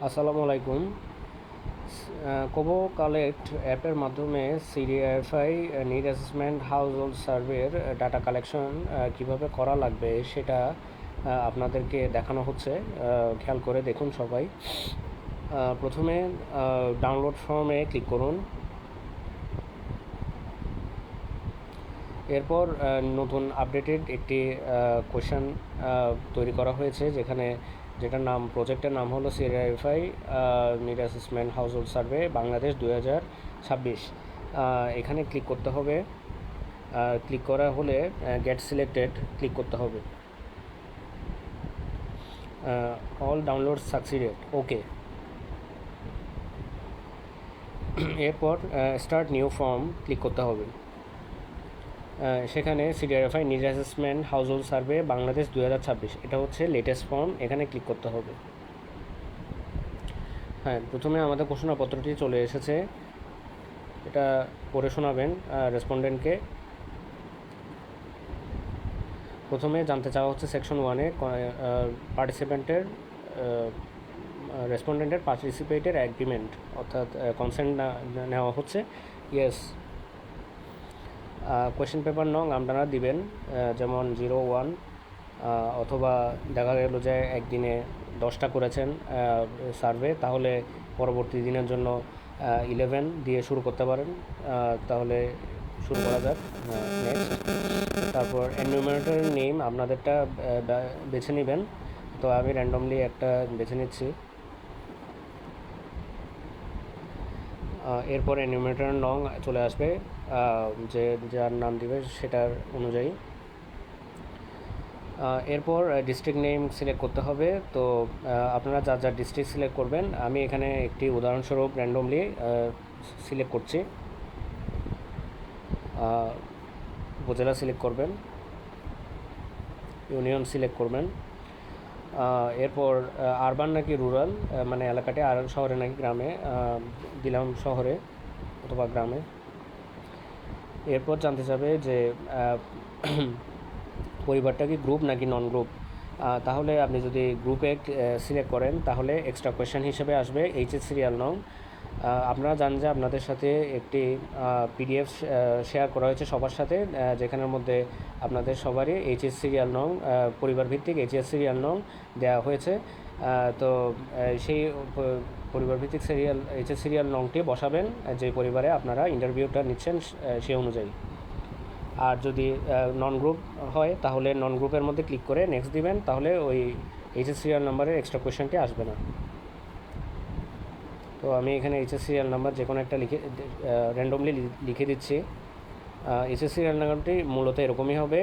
আসসালামু আলাইকুম। Kobo collect অ্যাপের মাধ্যমে CDFI need assessment household সার্ভের ডাটা কালেকশন কীভাবে করা লাগবে সেটা আপনাদেরকে দেখানো হচ্ছে। খেয়াল করে দেখুন সবাই। প্রথমে ডাউনলোড ফর্মে ক্লিক করুন। এরপর নতুন আপডেটেড একটি কোয়েশ্চেন তৈরি করা হয়েছে, যেটার নাম, প্রজেক্টের নাম হলো CDFI need assessment household survey Bangladesh 2026। এখানে ক্লিক করতে হবে। ক্লিক করা হলে গেট সিলেক্টেড ক্লিক করতে হবে। All download succeeded, okay. এরপর স্টার্ট নিউ ফর্ম ক্লিক করতে হবে। সেখানে CDRFI need assessment household survey Bangladesh 2026, এটা হচ্ছে লেটেস্ট ফর্ম, এখানে ক্লিক করতে হবে। হ্যাঁ, প্রথমে আমাদের ঘোষণাপত্রটি চলে এসেছে, এটা পড়ে শোনাবেন রেসপন্ডেন্টকে। প্রথমে জানতে চাওয়া হচ্ছে সেকশন 1-এ রেসপন্ডেন্টের পার্টিসিপেটের অ্যাগ্রিমেন্ট, অর্থাৎ কনসেন্ট নেওয়া হচ্ছে, ইয়েস। কোয়েশ্চেন পেপার নং আপনারা দিবেন, যেমন 01, অথবা দেখা গেল যে একদিনে 10টা করেছেন সার্ভে, তাহলে পরবর্তী দিনের জন্য 11 দিয়ে শুরু করতে পারেন। তাহলে শুরু করা যাক। নেক্সট। তারপর এনুমারেটরের নেম আপনাদেরটা বেছে নেবেন। তো আমি র্যান্ডমলি একটা বেছে নিচ্ছি। এরপর এনুমারেটরের নং চলে আসবে, যে যার নাম দিবে সেটার অনুযায়ী। এরপর ডিস্ট্রিক্ট নেম সিলেক্ট করতে হবে। তো আপনারা যার ডিস্ট্রিক্ট সিলেক্ট করবেন, আমি এখানে একটি উদাহরণস্বরূপ র্যান্ডমলি সিলেক্ট করছি। উপজেলা সিলেক্ট করবেন, ইউনিয়ন সিলেক্ট করবেন। এরপর আরবান নাকি রুরাল, মানে এলাকাটি, আর শহরে নাকি গ্রামে, দিলাম শহরে অথবা গ্রামে। এরপর জানতে চাবে যে পরিবারটা কি গ্রুপ নাকি নন গ্রুপ। তাহলে আপনি যদি গ্রুপে সিলেক্ট করেন তাহলে এক্সট্রা কোয়েশ্চেন হিসেবে আসবে এইচএস সিরিয়াল নং। আপনারা জানেন যে আপনাদের সাথে একটি পিডিএফ শেয়ার করা হয়েছে সবার সাথে, যেখানের মধ্যে আপনাদের সবারই এইচএস সিরিয়াল নং, পরিবার ভিত্তিক এইচএস সিরিয়াল নং দেওয়া হয়েছে। তো সেই পরিবার ভিত্তিক এইচএস সিরিয়াল নংটি বসাবেন যে পরিবারে আপনারা ইন্টারভিউটা নিচ্ছেন সেই অনুযায়ী। আর যদি নন গ্রুপ হয় তাহলে নন গ্রুপের মধ্যে ক্লিক করে নেক্সট দিবেন, তাহলে ওই এইচএস সিরিয়াল নাম্বারের এক্সট্রা কোয়েশ্চেনটি আসবে না। তো আমি এখানে এইচএস সিরিয়াল নাম্বার যে কোনো একটা র্যান্ডমলি লিখে দিচ্ছি। এইচএস সিরিয়াল নাম্বারটি মূলত এরকমই হবে।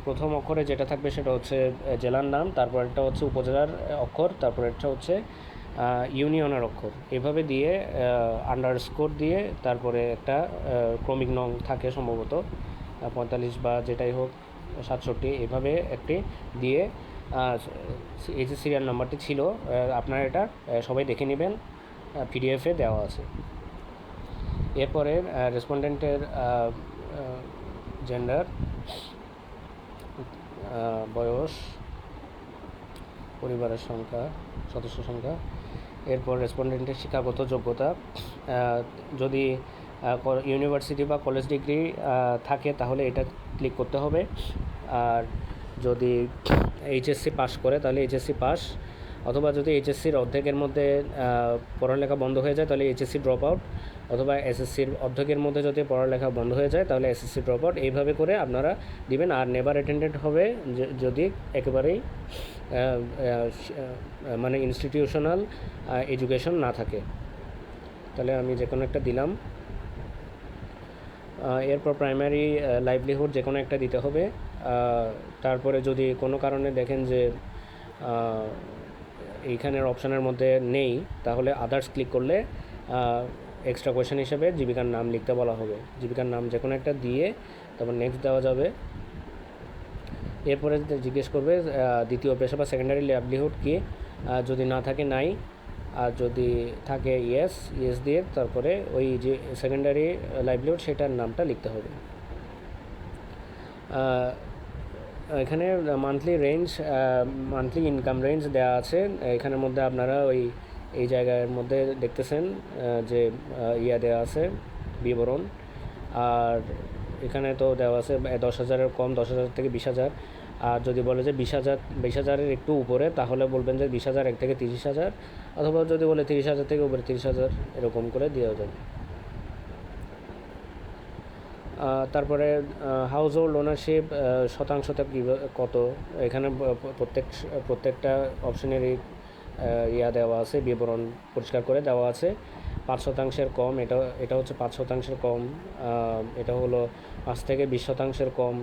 প্রথম অক্ষরে যেটা থাকবে সেটা হচ্ছে জেলার নাম, তারপর একটা হচ্ছে উপজেলার অক্ষর, তারপর একটা হচ্ছে ইউনিয়নের অক্ষর, এভাবে দিয়ে আন্ডারস্কোর দিয়ে তারপরে একটা ক্রমিক নং থাকে সম্ভবত 45 বা যেটাই হোক 67, এভাবে একটি দিয়ে এই যে সিরিয়াল নাম্বারটি ছিল, আপনারা এটা সবাই দেখে নেবেন, পিডিএফে দেওয়া আছে। এরপরে রেসপন্ডেন্টের জেন্ডার, বয়স, পরিবারের সংখ্যা, সদস্য সংখ্যা। এরপর রেসপন্ডেন্টের শিক্ষাগত যোগ্যতা, যদি ইউনিভার্সিটি বা কলেজ ডিগ্রি থাকে তাহলে এটা ক্লিক করতে হবে। আর যদি এইচএসসি পাস করে তাহলে এইচএসসি পাস, অথবা যদি এইচএসসির অর্ধেকের মধ্যে পড়ালেখা বন্ধ হয়ে যায় তাহলে এইচএসসি ড্রপ আউট, অথবা এসএসসির অর্ধেকের মধ্যে যদি পড়ালেখা বন্ধ হয়ে যায় তাহলে এসএসসি ড্রপ আউট, এইভাবে করে আপনারা দিবেন। আর নেভার অ্যাটেন্ডেড হবে যদি একেবারেই মানে ইনস্টিটিউশনাল এডুকেশন না থাকে। তাহলে আমি যে কোনো একটা দিলাম। এরপর প্রাইমারি লাইভলিহুড যে কোনো একটা দিতে হবে। তারপরে যদি কোনো কারণে দেখেন যে এইখানের অপশানের মধ্যে নেই, তাহলে আদার্স ক্লিক করলে এক্সট্রা কোয়েশ্চেন হিসেবে জীবিকার নাম লিখতে বলা হবে। জীবিকার নাম যে কোনো একটা দিয়ে তারপর নেক্সট দেওয়া যাবে। এরপরে জিজ্ঞেস করবে দ্বিতীয় পেশা বা সেকেন্ডারি লাইভলিহুড কি, যদি না থাকে নাই, আর যদি থাকে ইয়েস দিয়ে তারপরে ওই যে সেকেন্ডারি লাইভলিহুড সেটার নামটা লিখতে হবে। এখানে মান্থলি ইনকাম রেঞ্জ দেওয়া আছে। এখানের মধ্যে আপনারা এই জায়গার মধ্যে দেখতেছেন যে দেওয়া আছে বিবরণ। আর এখানে তো দেওয়া আছে 10,000-এর কম, 10,000 থেকে 20,000। আর যদি বলে যে 20,000-এর একটু উপরে, তাহলে বলবেন যে 20,000 থেকে 30,000, অথবা যদি বলে 30,000 থেকে উপরে 30,000, এরকম করে দেওয়া যাবে। তারপরে হাউস হোল্ড ওনারশিপ শতাংশতে কত, এখানে প্রত্যেকটা অপশনেরই দেওয়া আছে, বিবরণ পরিষ্কার করে দেওয়া আছে। 5% কম, এটা হচ্ছে 5% কম, এটা হলো 5 থেকে 20% কম,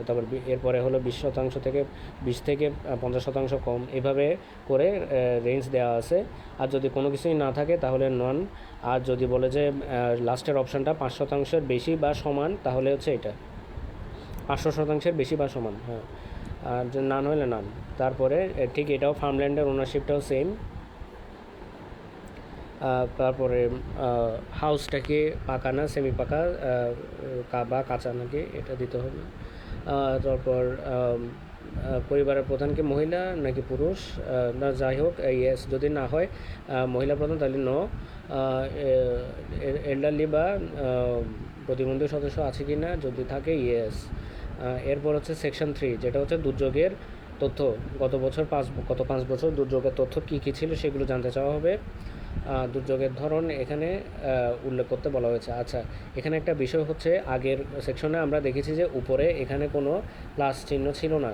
তারপর এরপরে হলো 20% থেকে 20 থেকে 50% কম, এভাবে করে রেঞ্জ দেওয়া আছে। আর যদি কোনো কিছুই না থাকে তাহলে নন। আর যদি বলে যে লাস্টের অপশানটা 5%-এর বেশি বা সমান, তাহলে হচ্ছে এটা 500%-এর বেশি বা সমান, হ্যাঁ। আর যে নান হলে নান। তারপরে ঠিক এটাও ফার্মল্যান্ডের ওনারশিপটাও সেম। তারপরে হাউসটাকে পাকা না সেমি পাকা বা কাঁচা নাকি এটা দিতে হবে। তারপর পরিবারের প্রধানকে মহিলা নাকি পুরুষ, না যাই হোক ইয়েস, যদি না হয় মহিলা প্রধান তাহলে নো। এল্ডারলি বা প্রতিবন্ধী সদস্য আছে কি না, যদি থাকে ইয়েস। এরপর হচ্ছে সেকশন 3, যেটা হচ্ছে দুর্যোগের তথ্য। গত 5 বছর দুর্যোগের তথ্য কী কী ছিল সেগুলো জানতে চাওয়া হবে। দুর্যোগের ধরন এখানে উল্লেখ করতে বলা হয়েছে। আচ্ছা, এখানে একটা বিষয় হচ্ছে, আগের সেকশনে আমরা দেখেছি যে উপরে এখানে কোনো প্লাস চিহ্ন ছিল না,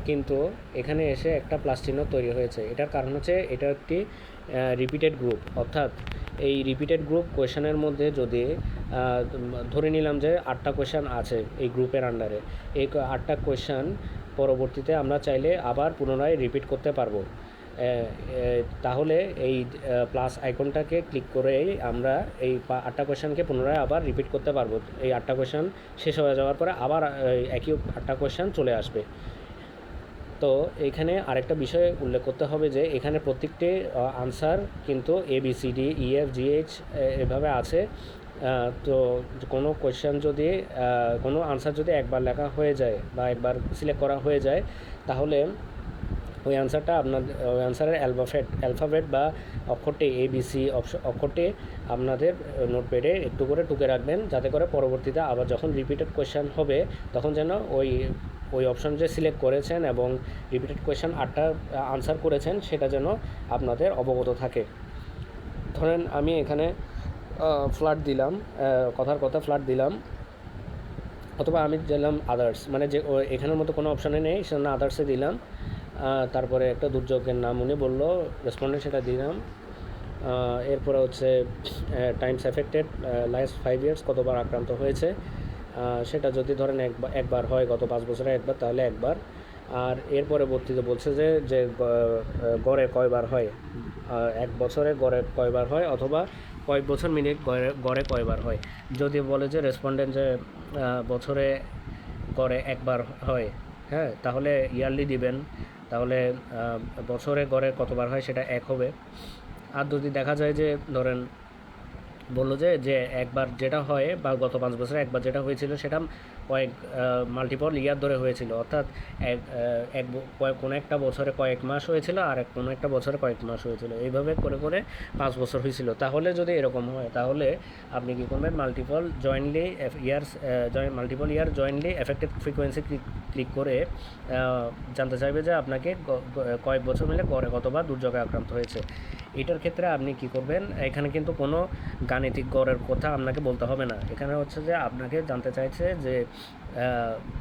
কিন্তু এখানে এসে একটা প্লাস চিহ্ন তৈরি হয়েছে। এটার কারণ হচ্ছে এটা একটি রিপিটেড গ্রুপ, অর্থাৎ এই রিপিটেড গ্রুপ কোয়েশনের মধ্যে যদি ধরে নিলাম যে 8টা কোয়েশন আছে এই গ্রুপের আন্ডারে, এই 8টা কোয়েশন পরবর্তীতে আমরা চাইলে আবার পুনরায় রিপিট করতে পারবো। তাহলে এই প্লাস আইকনটাকে ক্লিক করেই আমরা এই 8টা কোয়েশনকে পুনরায় আবার রিপিট করতে পারবো। এই 8টা কোয়েশন শেষ হয়ে যাওয়ার পরে আবার একই 8টা কোয়েশন চলে আসবে। তো এখানে আরেকটা বিষয় উল্লেখ করতে হবে যে এখানে প্রত্যেকটি আনসার কিন্তু ABCDEFGH এভাবে আছে। তো কোনো কোয়েশ্চেন যদি কোনো আনসার যদি একবার লেখা হয়ে যায় বা একবার সিলেক্ট করা হয়ে যায়, তাহলে ওই আনসারটা ওই আনসারের অ্যালফাবেট বা অক্ষরটি ABC অক্ষরটি আপনাদের নোটপ্যাডে একটু করে টুকে রাখবেন, যাতে করে পরবর্তীতে আবার যখন রিপিটেড কোয়েশ্চেন হবে তখন যেন ওই অপশন যে সিলেক্ট করেছেন এবং রিপিটেড কোয়েশ্চেন 8টা আনসার করেছেন সেটা যেন আপনাদের অবগত থাকে। ধরেন আমি এখানে ফ্ল্যাট দিলাম, কথার কথা ফ্ল্যাট দিলাম, অথবা আমি দিলাম আদার্স, মানে যে এখানের মতো কোনো অপশানে নেই সেজন্য আদার্সে দিলাম। তারপরে একটা দুর্যোগের নাম উনি বললো, রেসপন্ডেন্ট সেটা দিলাম। এরপরে হচ্ছে টাইমস এফেক্টেড লাস্ট 5 ইয়ার্স, কতবার আক্রান্ত হয়েছে, সেটা যদি ধরেন একবার হয়, গত 5 বছরে একবার, তাহলে একবার। আর এর পরবর্তীতে বলছে যে গড়ে কয়বার হয়, 1 বছরে গড়ে কয়বার হয়, অথবা কয়েক বছর মিনিট গড়ে কয়বার হয়। যদি বলে যে রেসপন্ডেন্ট যে বছরে গড়ে একবার হয়, হ্যাঁ, তাহলে ইয়ারলি দিবেন, তাহলে বছরে গড়ে কতবার হয় সেটা 1 হবে। আর যদি দেখা যায় যে ধরেন বললো যে একবার যেটা হয় বা গত 5 বছরে একবার যেটা হয়েছিল সেটা মাল্টিপল ইয়ার ধরে হয়েছিল, অর্থাৎ কোনো একটা বছরে কয়েক মাস হয়েছিল আর কোনো একটা বছরে কয়েক মাস হয়েছিল, এইভাবে করে করে 5 বছর হয়েছিল। তাহলে যদি এরকম হয় তাহলে আপনি কী করবেন, মাল্টিপল ইয়ার জয়েন্টলি এফেক্টেড ফ্রিকোয়েন্সি ক্লিক করে জানতে চাইবে যে আপনাকে কয়েক বছর মিলে গড়ে কতবার দুর্যোগে আক্রান্ত হয়েছে। এটার ক্ষেত্রে আপনি কি করবেন, এখানে কিন্তু কোনো গাণিতিক গড়ের কথা আপনাকে বলতে হবে না। এখানে হচ্ছে যে আপনাকে জানতে চাইছে যে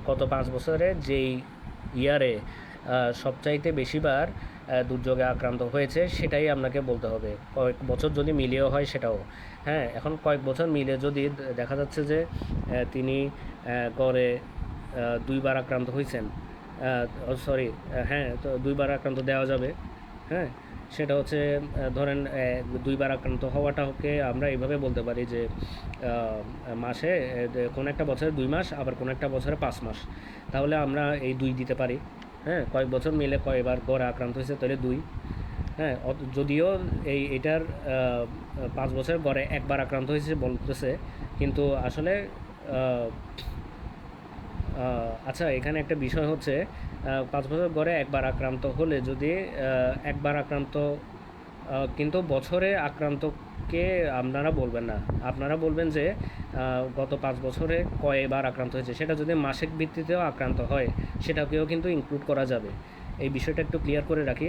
গত 5 বছরে যেই ইয়ারে সবচাইতে বেশিবার দুর্যোগে আক্রান্ত হয়েছে সেটাই আপনাকে বলতে হবে। কয়েক বছর যদি মিলিয়েও হয় সেটাও, হ্যাঁ। এখন কয়েক বছর মিলে যদি দেখা যাচ্ছে যে তিনি গড়ে 2বার আক্রান্ত হয়েছেন, হ্যাঁ, তো 2বার আক্রান্ত দেওয়া যাবে, হ্যাঁ। সেটা হচ্ছে ধরেন 2বার আক্রান্ত হওয়াটাকে আমরা এইভাবে বলতে পারি যে মাসে কোনো একটা বছরে 2 মাস, আবার কোনো একটা বছরে 5 মাস, তাহলে আমরা এই 2 দিতে পারি, হ্যাঁ। কয়েক বছর মিলে কয়বার গড়ে আক্রান্ত হয়েছে তাহলে 2, হ্যাঁ। যদিও এটার 5 বছর গড়ে একবার আক্রান্ত হয়েছে বলতেছে, কিন্তু আসলে আচ্ছা, এখানে একটা বিষয় হচ্ছে ৫ বছর গড়ে একবার আক্রান্ত হলে যদি একবার আক্রান্ত কিন্তু বছরে আক্রান্তকে আপনারা বলবেন না। আপনারা বলবেন যে গত ৫ বছরে কয়বার আক্রান্ত হয়েছে। সেটা যদি মাসিক ভিত্তিতেও আক্রান্ত হয় সেটাকেও কিন্তু ইনক্লুড করা যাবে। এই বিষয়টা একটু ক্লিয়ার করে রাখি।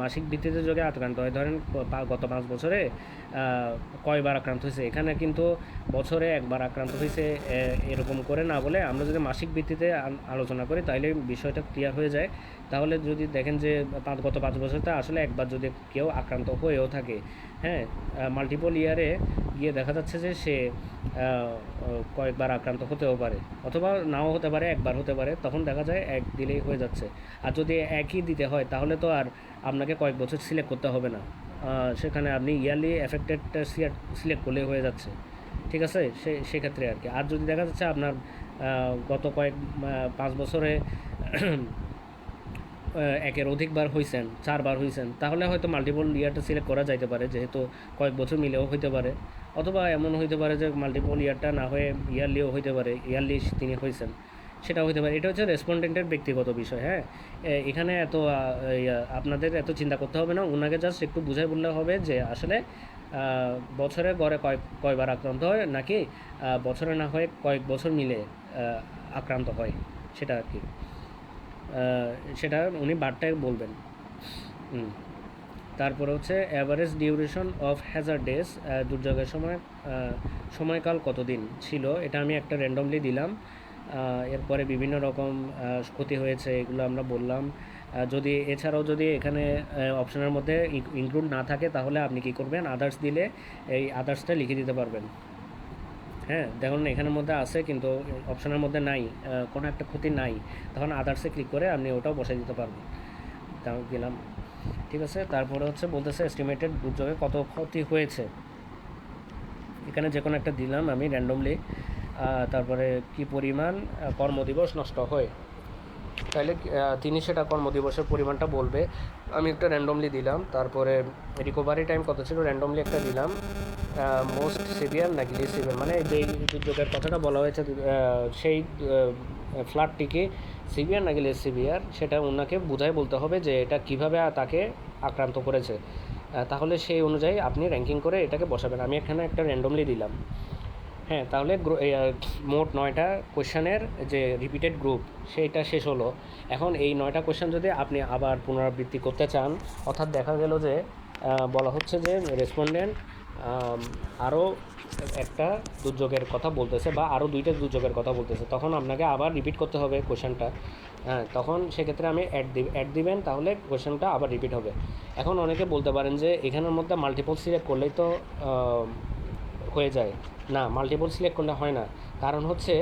মাসিক ভিত্তিতে যদি আক্রান্ত হয়, ধরেন গত ৫ বছরে কয়বার আক্রান্ত হয়েছে, এখানে কিন্তু বছরে একবার আক্রান্ত হয়েছে এরকম করে না বলে আমরা যদি মাসিক ভিত্তিতে আলোচনা করি তাহলে বিষয়টা ক্লিয়ার হয়ে যায়। তাহলে যদি দেখেন যে গত ৫ বছরতে আসলে একবার যদি কেউ আক্রান্ত হয়েও থাকে, হ্যাঁ, মাল্টিপল ইয়ারে গিয়ে দেখা যাচ্ছে যে সে কয়েকবার আক্রান্ত হতেও পারে, অথবা নাও হতে পারে, একবার হতে পারে, তখন দেখা যায় এক দিলেই হয়ে যাচ্ছে। আর যদি একই দিতে হয় তাহলে তো আর আপনাকে কয়েক বছর সিলেক্ট করতে হবে না, সেখানে আপনি ইয়ারলি এফেক্টেডটা সিলেক্ট করলেই হয়ে যাচ্ছে। ঠিক আছে, সেক্ষেত্রে আর কি। আর যদি দেখা যাচ্ছে আপনার গত ৫ বছরে একের অধিকবার হয়েছেন, 4বার হয়েছেন, তাহলে হয়তো মাল্টিপল ইয়ারটা সিলেক্ট করা যাইতে পারে, যেহেতু কয়েক বছর মিলেও হইতে পারে। অথবা এমন হইতে পারে যে মাল্টিপল ইয়ারটা না হয়ে ইয়ারলিও হইতে পারে, ইয়ারলি তিনি হয়েছেন, সেটা হইতে পারে। এটা হচ্ছে রেসপন্ডেন্টের ব্যক্তিগত বিষয়। হ্যাঁ, এখানে এত আপনাদের এত চিন্তা করতে হবে না। ওনাকে জাস্ট একটু বুঝাই বললে হবে যে আসলে বছরে গড়ে কয়বার আক্রান্ত হয়, নাকি বছরে না হয়ে কয়েক বছর মিলে আক্রান্ত হয়, সেটা আর কি। সেটা উনি বারটায় বলবেন। তারপরে হচ্ছে average duration of Hazard days, দুর্যোগের সময়কাল কতদিন ছিল, এটা আমি একটা র্যান্ডমলি দিলাম। এরপরে বিভিন্ন রকম ক্ষতি হয়েছে এগুলো আমরা বললাম। যদি এছাড়াও যদি এখানে অপশনের মধ্যে ইনক্লুড না থাকে তাহলে আপনি কী করবেন, আদার্স দিলে এই আদার্সটা লিখে দিতে পারবেন। হ্যাঁ, দেখুন এখানের মধ্যে আছে কিন্তু অপশনের মধ্যে নাই, কোনো একটা ক্ষতি নাই, তখন আদার্সে ক্লিক করে আপনি ওটাও বসাই দিতে পারবেন। দিলাম, ঠিক আছে। তারপরে হচ্ছে বলতেছে এস্টিমেটেড দুর্যোগে কত ক্ষতি হয়েছে, এখানে যে কোনো একটা দিলাম আমি র্যান্ডমলি। তারপরে কি পরিমাণ কর্মদিবস নষ্ট হয়, তাহলে তিনি সেটা কর্মদিবসের পরিমাণটা বলবে। আমি একটা র্যান্ডমলি দিলাম। তারপরে রিকভারি টাইম কত ছিল, র্যান্ডমলি একটা দিলাম। মোস্ট সিভিয়ার নাকি লিস্ট সিভিয়ার, মানে যেই দুর্যোগের কথাটা বলা হয়েছে সেই ফ্লাডটিকে সিভিয়ার নাকি লেস সিভিয়ার সেটা ওনাকে বুঝাই বলতে হবে যে এটা কিভাবে তাকে আক্রান্ত করেছে। তাহলে সেই অনুযায়ী আপনি র্যাঙ্কিং করে এটাকে বসাবেন। আমি এখানে একটা র্যান্ডমলি দিলাম। হ্যাঁ, তাহলে মোট 9টা কোয়েশ্চেনের যে রিপিটেড গ্রুপ সেইটা শেষ হলো। এখন এই 9টা কোয়েশ্চেন যদি আপনি আবার পুনরাবৃত্তি করতে চান, অর্থাৎ দেখা গেল যে বলা হচ্ছে যে রেসপন্ডেন্ট আরও একটা দুর্যোগের কথা বলতেছে বা আরও 2টা দুর্যোগের কথা বলতেছে, তখন আপনাকে আবার রিপিট করতে হবে কোয়েশ্চেনটা। হ্যাঁ, তখন সেক্ষেত্রে আমি অ্যাড দিবেন, তাহলে কোয়েশ্চেনটা আবার রিপিট হবে। এখন অনেকে বলতে পারেন যে এখানের মধ্যে মাল্টিপল সিলেক্ট করলেই তো হয়ে যায়। না, মাল্টিপল সিলেক্ট করলে হয় না। কারণ হচ্ছে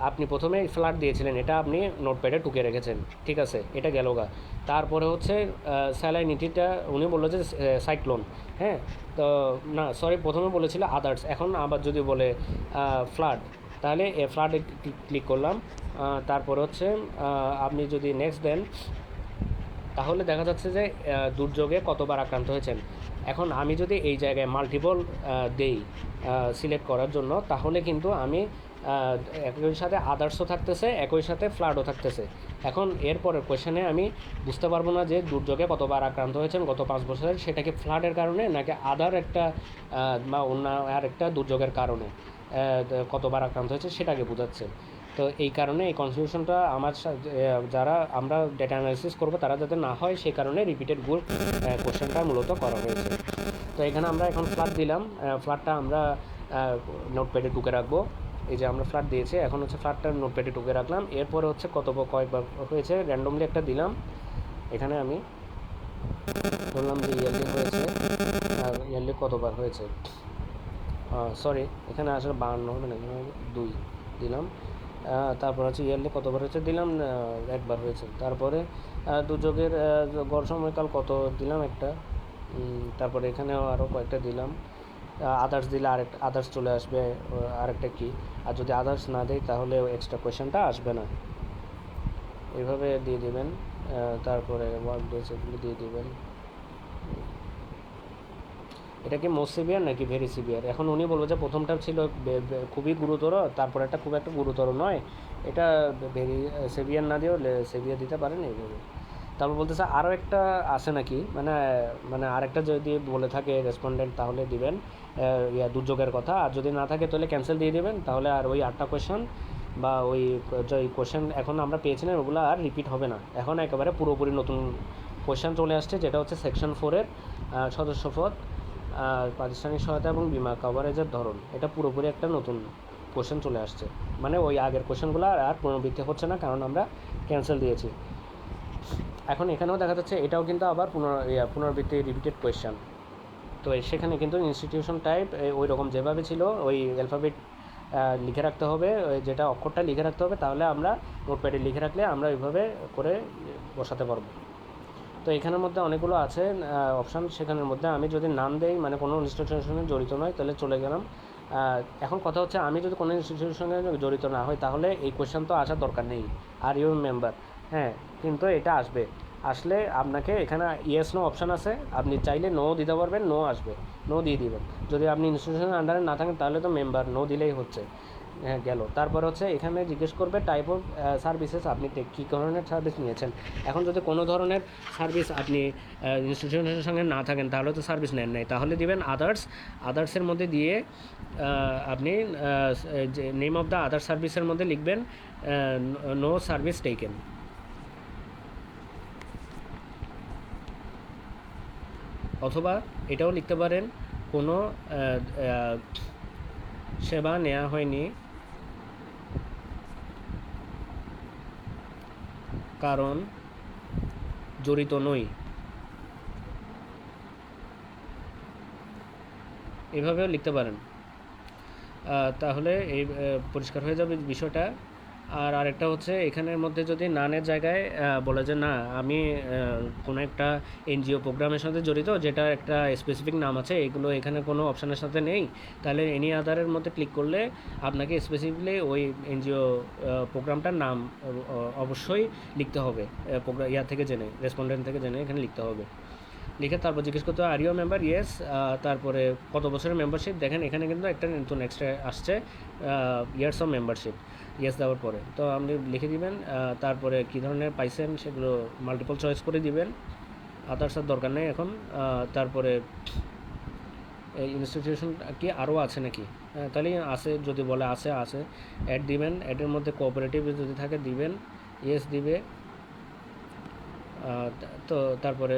আপনি প্রথমে ফ্ল্যাট দিয়েছিলেন, এটা আপনি নোটপ্যাডে টুকে রেখেছেন, ঠিক আছে, এটা গেল গা। তারপরে হচ্ছে স্যালাইনিটিটা উনি বললো যে সাইক্লোন। হ্যাঁ, তো না সরি, প্রথমে বলেছিল আদার্স, এখন আবার যদি বলে ফ্লাড, তাহলে ফ্লাডে ক্লিক করলাম। তারপরে হচ্ছে আপনি যদি নেক্সট দেন তাহলে দেখা যাচ্ছে যে দুর্যোগে কতবার আক্রান্ত হয়েছেন। এখন আমি যদি এই জায়গায় মাল্টিপল দেই সিলেক্ট করার জন্য, তাহলে কিন্তু আমি একই সাথে আদার্সও থাকতেছে, একই সাথে ফ্লাডও থাকতেছে। এখন এরপরের কোয়েশনে আমি বুঝতে পারবো না যে দুর্যোগে কতবার আক্রান্ত হয়েছেন গত 5 বছরের, সেটা কি ফ্লাডের কারণে নাকি আদার একটা বা অন্য আর একটা দুর্যোগের কারণে কতবার আক্রান্ত হয়েছে সেটাকে বোঝাচ্ছে। তো এই কারণে এই কনফিউশনটা আমার যারা আমরা ডেটা অ্যানালিসিস করবো তারা যাতে না হয়, সেই কারণে রিপিটেড গ্রুপ কোশ্চেনটা মূলত করা হয়েছে। তো এখানে আমরা এখন ফ্ল্যাট দিলাম, ফ্ল্যাটটা আমরা নোটপ্যাডে ঢুকে রাখবো। এই যে আমরা ফ্ল্যাট দিয়েছি, এখন হচ্ছে ফ্ল্যাটটা নোটপ্যাডে ঢুকে রাখলাম। এরপরে হচ্ছে কয়েকবার হয়েছে র্যান্ডমলি একটা দিলাম। এখানে আমি বললাম যে ইয়ারলি হয়েছে, আর ইয়ারলি কতবার হয়েছে, সরি এখানে আসলে 52 হবে না, 2 দিলাম। তারপর হচ্ছে ইয়ারলি কতবার হয়েছে দিলাম, একবার হয়েছে। তারপরে দুর্যোগের গড় সময়কাল কত দিলাম একটা। তারপরে এখানেও আরও কয়েকটা দিলাম। আদার্স দিলে আরেকটা আদার্স চলে আসবে, আরেকটা কি। আর যদি আদার্স না দেয় তাহলে এক্সট্রা কোয়েশনটা আসবে না, এইভাবে দিয়ে দেবেন। তারপরে ওয়ার্ক ডেজ এগুলো দিয়ে দেবেন। এটা কি মোস্ট সিভিয়ার নাকি ভেরি সিভিয়ার? এখন উনি বলবো যে প্রথমটা ছিল খুবই গুরুতর, তারপর একটা খুব একটা গুরুতর নয়, এটা ভেরি সিভিয়ার না দিয়েও সিভিয়ার দিতে পারেন এইভাবে। তারপর বলতেছে আরও একটা আছে নাকি, মানে মানে আরেকটা যদি বলে থাকে রেসপন্ডেন্ট তাহলে দিবেন দুর্যোগের কথা, আর যদি না থাকে তাহলে ক্যান্সেল দিয়ে দেবেন। তাহলে আর ওই 8টা কোয়েশ্চেন বা ওই যে কোয়েশ্চেন এখন আমরা পেয়েছিলাম ওগুলো আর রিপিট হবে না। এখন একেবারে পুরোপুরি নতুন কোয়েশ্চেন চলে আসছে, যেটা হচ্ছে সেকশন 4-এর সদস্যপদ, প্রাতিষ্ঠানিক সহায়তা এবং বিমা কভারেজের ধরন। এটা পুরোপুরি একটা নতুন কোয়েশ্চেন চলে আসছে, মানে ওই আগের কোয়েশ্চেনগুলো আর পুনরাবৃত্তি হচ্ছে না, কারণ আমরা ক্যান্সেল দিয়েছি। এখন এখানেও দেখা যাচ্ছে এটাও কিন্তু আবার পুনরাবৃত্তি রিপিটেড কোয়েশ্চেন। তো সেখানে কিন্তু ইনস্টিটিউশন টাইপ ওই রকম যেভাবে ছিল ওই অ্যালফাবেট লিখে রাখতে হবে, যেটা অক্ষরটা লিখে রাখতে হবে, তাহলে আমরা নোটপ্যাডে লিখে রাখলে আমরা ওইভাবে করে বসাতে পারবো। তো এখানের মধ্যে অনেকগুলো আছে অপশান, সেখানের মধ্যে আমি যদি নাম দেই, মানে কোনো ইনস্টিটিউশনের সঙ্গে জড়িত নয়, তাহলে চলে গেলাম। এখন কথা হচ্ছে আমি যদি কোনো ইনস্টিটিউশনের সঙ্গে জড়িত না হই, তাহলে এই কোয়েশ্চেন তো আসার দরকার নেই, আর ইউ মেম্বার, হ্যাঁ, কিন্তু এটা আসবে। আসলে আপনাকে এখানে ইয়েস নো অপশান আছে, আপনি চাইলে নো দিতে পারবেন, নো আসবে, নো দিয়ে দিবেন। যদি আপনি ইনস্টিটিউশনের আন্ডারে না থাকেন তাহলে তো মেম্বার, নো দিলেই হচ্ছে, হ্যাঁ গেল। তারপর হচ্ছে এখানে জিজ্ঞেস করবে টাইপ অফ সার্ভিসেস, আপনি কী ধরনের সার্ভিস নিয়েছেন। এখন যদি কোনো ধরনের সার্ভিস আপনি ইনস্টিটিউশনের সঙ্গে না থাকেন তাহলে তো সার্ভিস নেন নাই, তাহলে দিবেন আদার্স। আদার্সের মধ্যে দিয়ে আপনি যে নেম অফ দ্য আদার সার্ভিসের মধ্যে লিখবেন নো সার্ভিস টেকেন। অথবা এটাও লিখতে পারেন কোনো সেবা নেওয়া হয়নি কারণ জড়িত নই, এভাবেও লিখতে পারেন। তাহলে এই পরিষ্কার হয়ে যাবে বিষয়টা। আর আরেকটা হচ্ছে এখানের মধ্যে যদি নানের জায়গায় বলে যে না আমি কোনো একটা এনজিও প্রোগ্রামের সাথে জড়িত, যেটা একটা স্পেসিফিক নাম আছে, এগুলো এখানে কোনো অপশানের সাথে নেই, তাহলে এনি আদারের মধ্যে ক্লিক করলে আপনাকে স্পেসিফিকলি ওই এনজিও প্রোগ্রামটার নাম অবশ্যই লিখতে হবে, থেকে জেনে, রেসপন্ডেন্ট থেকে জেনে এখানে লিখতে হবে। লিখে তারপর জিজ্ঞেস করতে হবে আর ইউ মেম্বার, ইয়েস। তারপরে কত বছরের মেম্বারশিপ, দেখেন এখানে কিন্তু একটা নতুন এক্সট্রা আসছে ইয়ার্স অফ মেম্বারশিপ, ইয়েস দেওয়ার পরে তো আপনি লিখে দিবেন। তারপরে কী ধরনের পাইছেন সেগুলো মাল্টিপল চয়েস করে দিবেন, আদার্স আর দরকার নেই এখন। তারপরে এই ইনস্টিটিউশন কি আরও আছে নাকি, তাহলে আছে, যদি বলে আছে অ্যাড দিবেন, অ্যাডের মধ্যে কোঅপারেটিভ যদি থাকে দিবেন, ইয়েস দিবে। তো তারপরে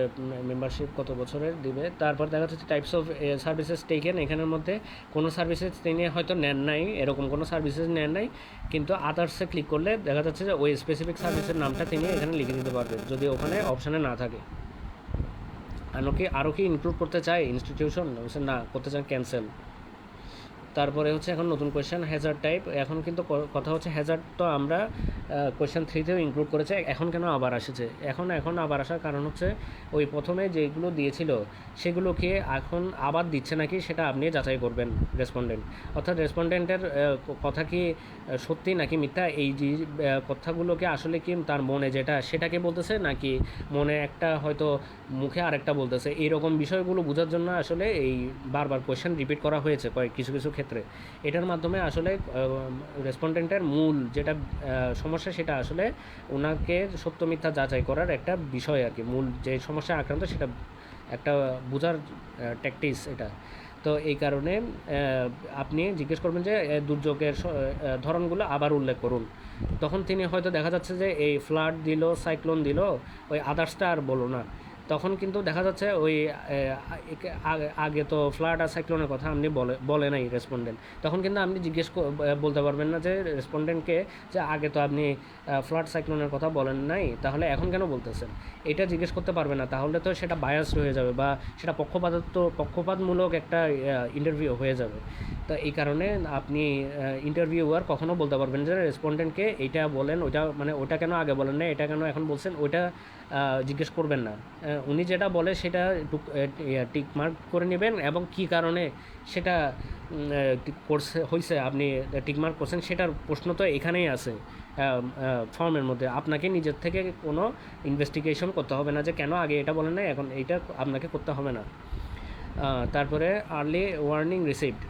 মেম্বারশিপ কত বছরের দিবে। তারপর দেখা যাচ্ছে টাইপস অফ সার্ভিসেস টেকেন, এখানের মধ্যে কোনো সার্ভিসেস তিনি হয়তো নেন নাই, এরকম কোনো সার্ভিসেস নেন নাই, কিন্তু আদার্সে ক্লিক করলে দেখা যাচ্ছে যে ওই স্পেসিফিক সার্ভিসের নামটা তিনি এখানে লিখে দিতে পারবেন, যদি ওখানে অপশানে না থাকে। আরও কি ইনক্লুড করতে চায় ইনস্টিটিউশন, না করতে চান, ক্যান্সেল। তারপরে হচ্ছে এখন নতুন কোয়েশ্চেন হ্যাজার্ড টাইপ। এখন কিন্তু কথা হচ্ছে হ্যাজার্ড তো আমরা কোয়েশ্চেন 3-তেও ইনক্লুড করেছে, এখন কেন আবার আসেছে। এখন আবার আসার কারণ হচ্ছে ওই প্রথমে যেগুলো দিয়েছিল সেগুলোকে এখন আবার দিচ্ছে নাকি সেটা আপনি যাচাই করবেন রেসপন্ডেন্ট, অর্থাৎ রেসপন্ডেন্টের কথা কি সত্যি নাকি মিথ্যা, এই যে কথাগুলোকে আসলে কি তার মনে যেটা সেটাকে বলতেছে, নাকি মনে একটা হয়তো মুখে আরেকটা বলতেছে, এইরকম বিষয়গুলো বোঝার জন্য আসলে এই বারবার কোয়েশ্চেন রিপিট করা হয়েছে কিছু ক্ষেত্রে। এটার মাধ্যমে আসলে রেসপন্ডেন্টের মূল যেটা সমস্যা সেটা আসলে ওনাকে সত্য মিথ্যা যাচাই করার একটা বিষয় আর কি, মূল যে সমস্যা আক্রান্ত সেটা একটা বোঝার ট্যাকটিক্স এটা। তো এই কারণে আপনি জিজ্ঞেস করবেন যে দুর্যোগের ধরনগুলো আবার উল্লেখ করুন। তখন তিনি হয়তো দেখা যাচ্ছে যে এই ফ্লাড দিল, সাইক্লোন দিল, ওই আদার্সটা আর বলো না। তখন কিন্তু দেখা যাচ্ছে ওই আগে তো ফ্লাড আর সাইক্লোনের কথা আপনি বলে নাই রেসপন্ডেন্ট, তখন কিন্তু আপনি বলতে পারবেন না যে রেসপন্ডেন্টকে যে আগে তো আপনি ফ্লাড সাইক্লোনের কথা বলেন নাই, তাহলে এখন কেন বলতেছেন, এটা জিজ্ঞেস করতে পারবে না। তাহলে তো সেটা বায়াসড হয়ে যাবে বা সেটা পক্ষপাতমূলক একটা ইন্টারভিউ হয়ে যাবে। তো এই কারণে আপনি ইন্টারভিউয়ার কখনো বলতে পারবেন যে রেসপন্ডেন্টকে এইটা বলেন, ওইটা মানে ওটা কেন আগে বলেন না, এটা কেন এখন বলছেন, ওইটা জিজ্ঞেস করবেন না। উনি যেটা বলে সেটা টিক মার্ক করে নেবেন, এবং কী কারণে সেটা হয়েছে আপনি টিক মার্ক করছেন সেটার প্রশ্ন তো এখানেই আছে ফর্মের মধ্যে। আপনাকে নিজের থেকে কোনো ইনভেস্টিগেশন করতে হবে না যে কেন আগে এটা বলেন না, এখন এইটা আপনাকে করতে হবে না। তারপরে আর্লি ওয়ার্নিং রিসিভড,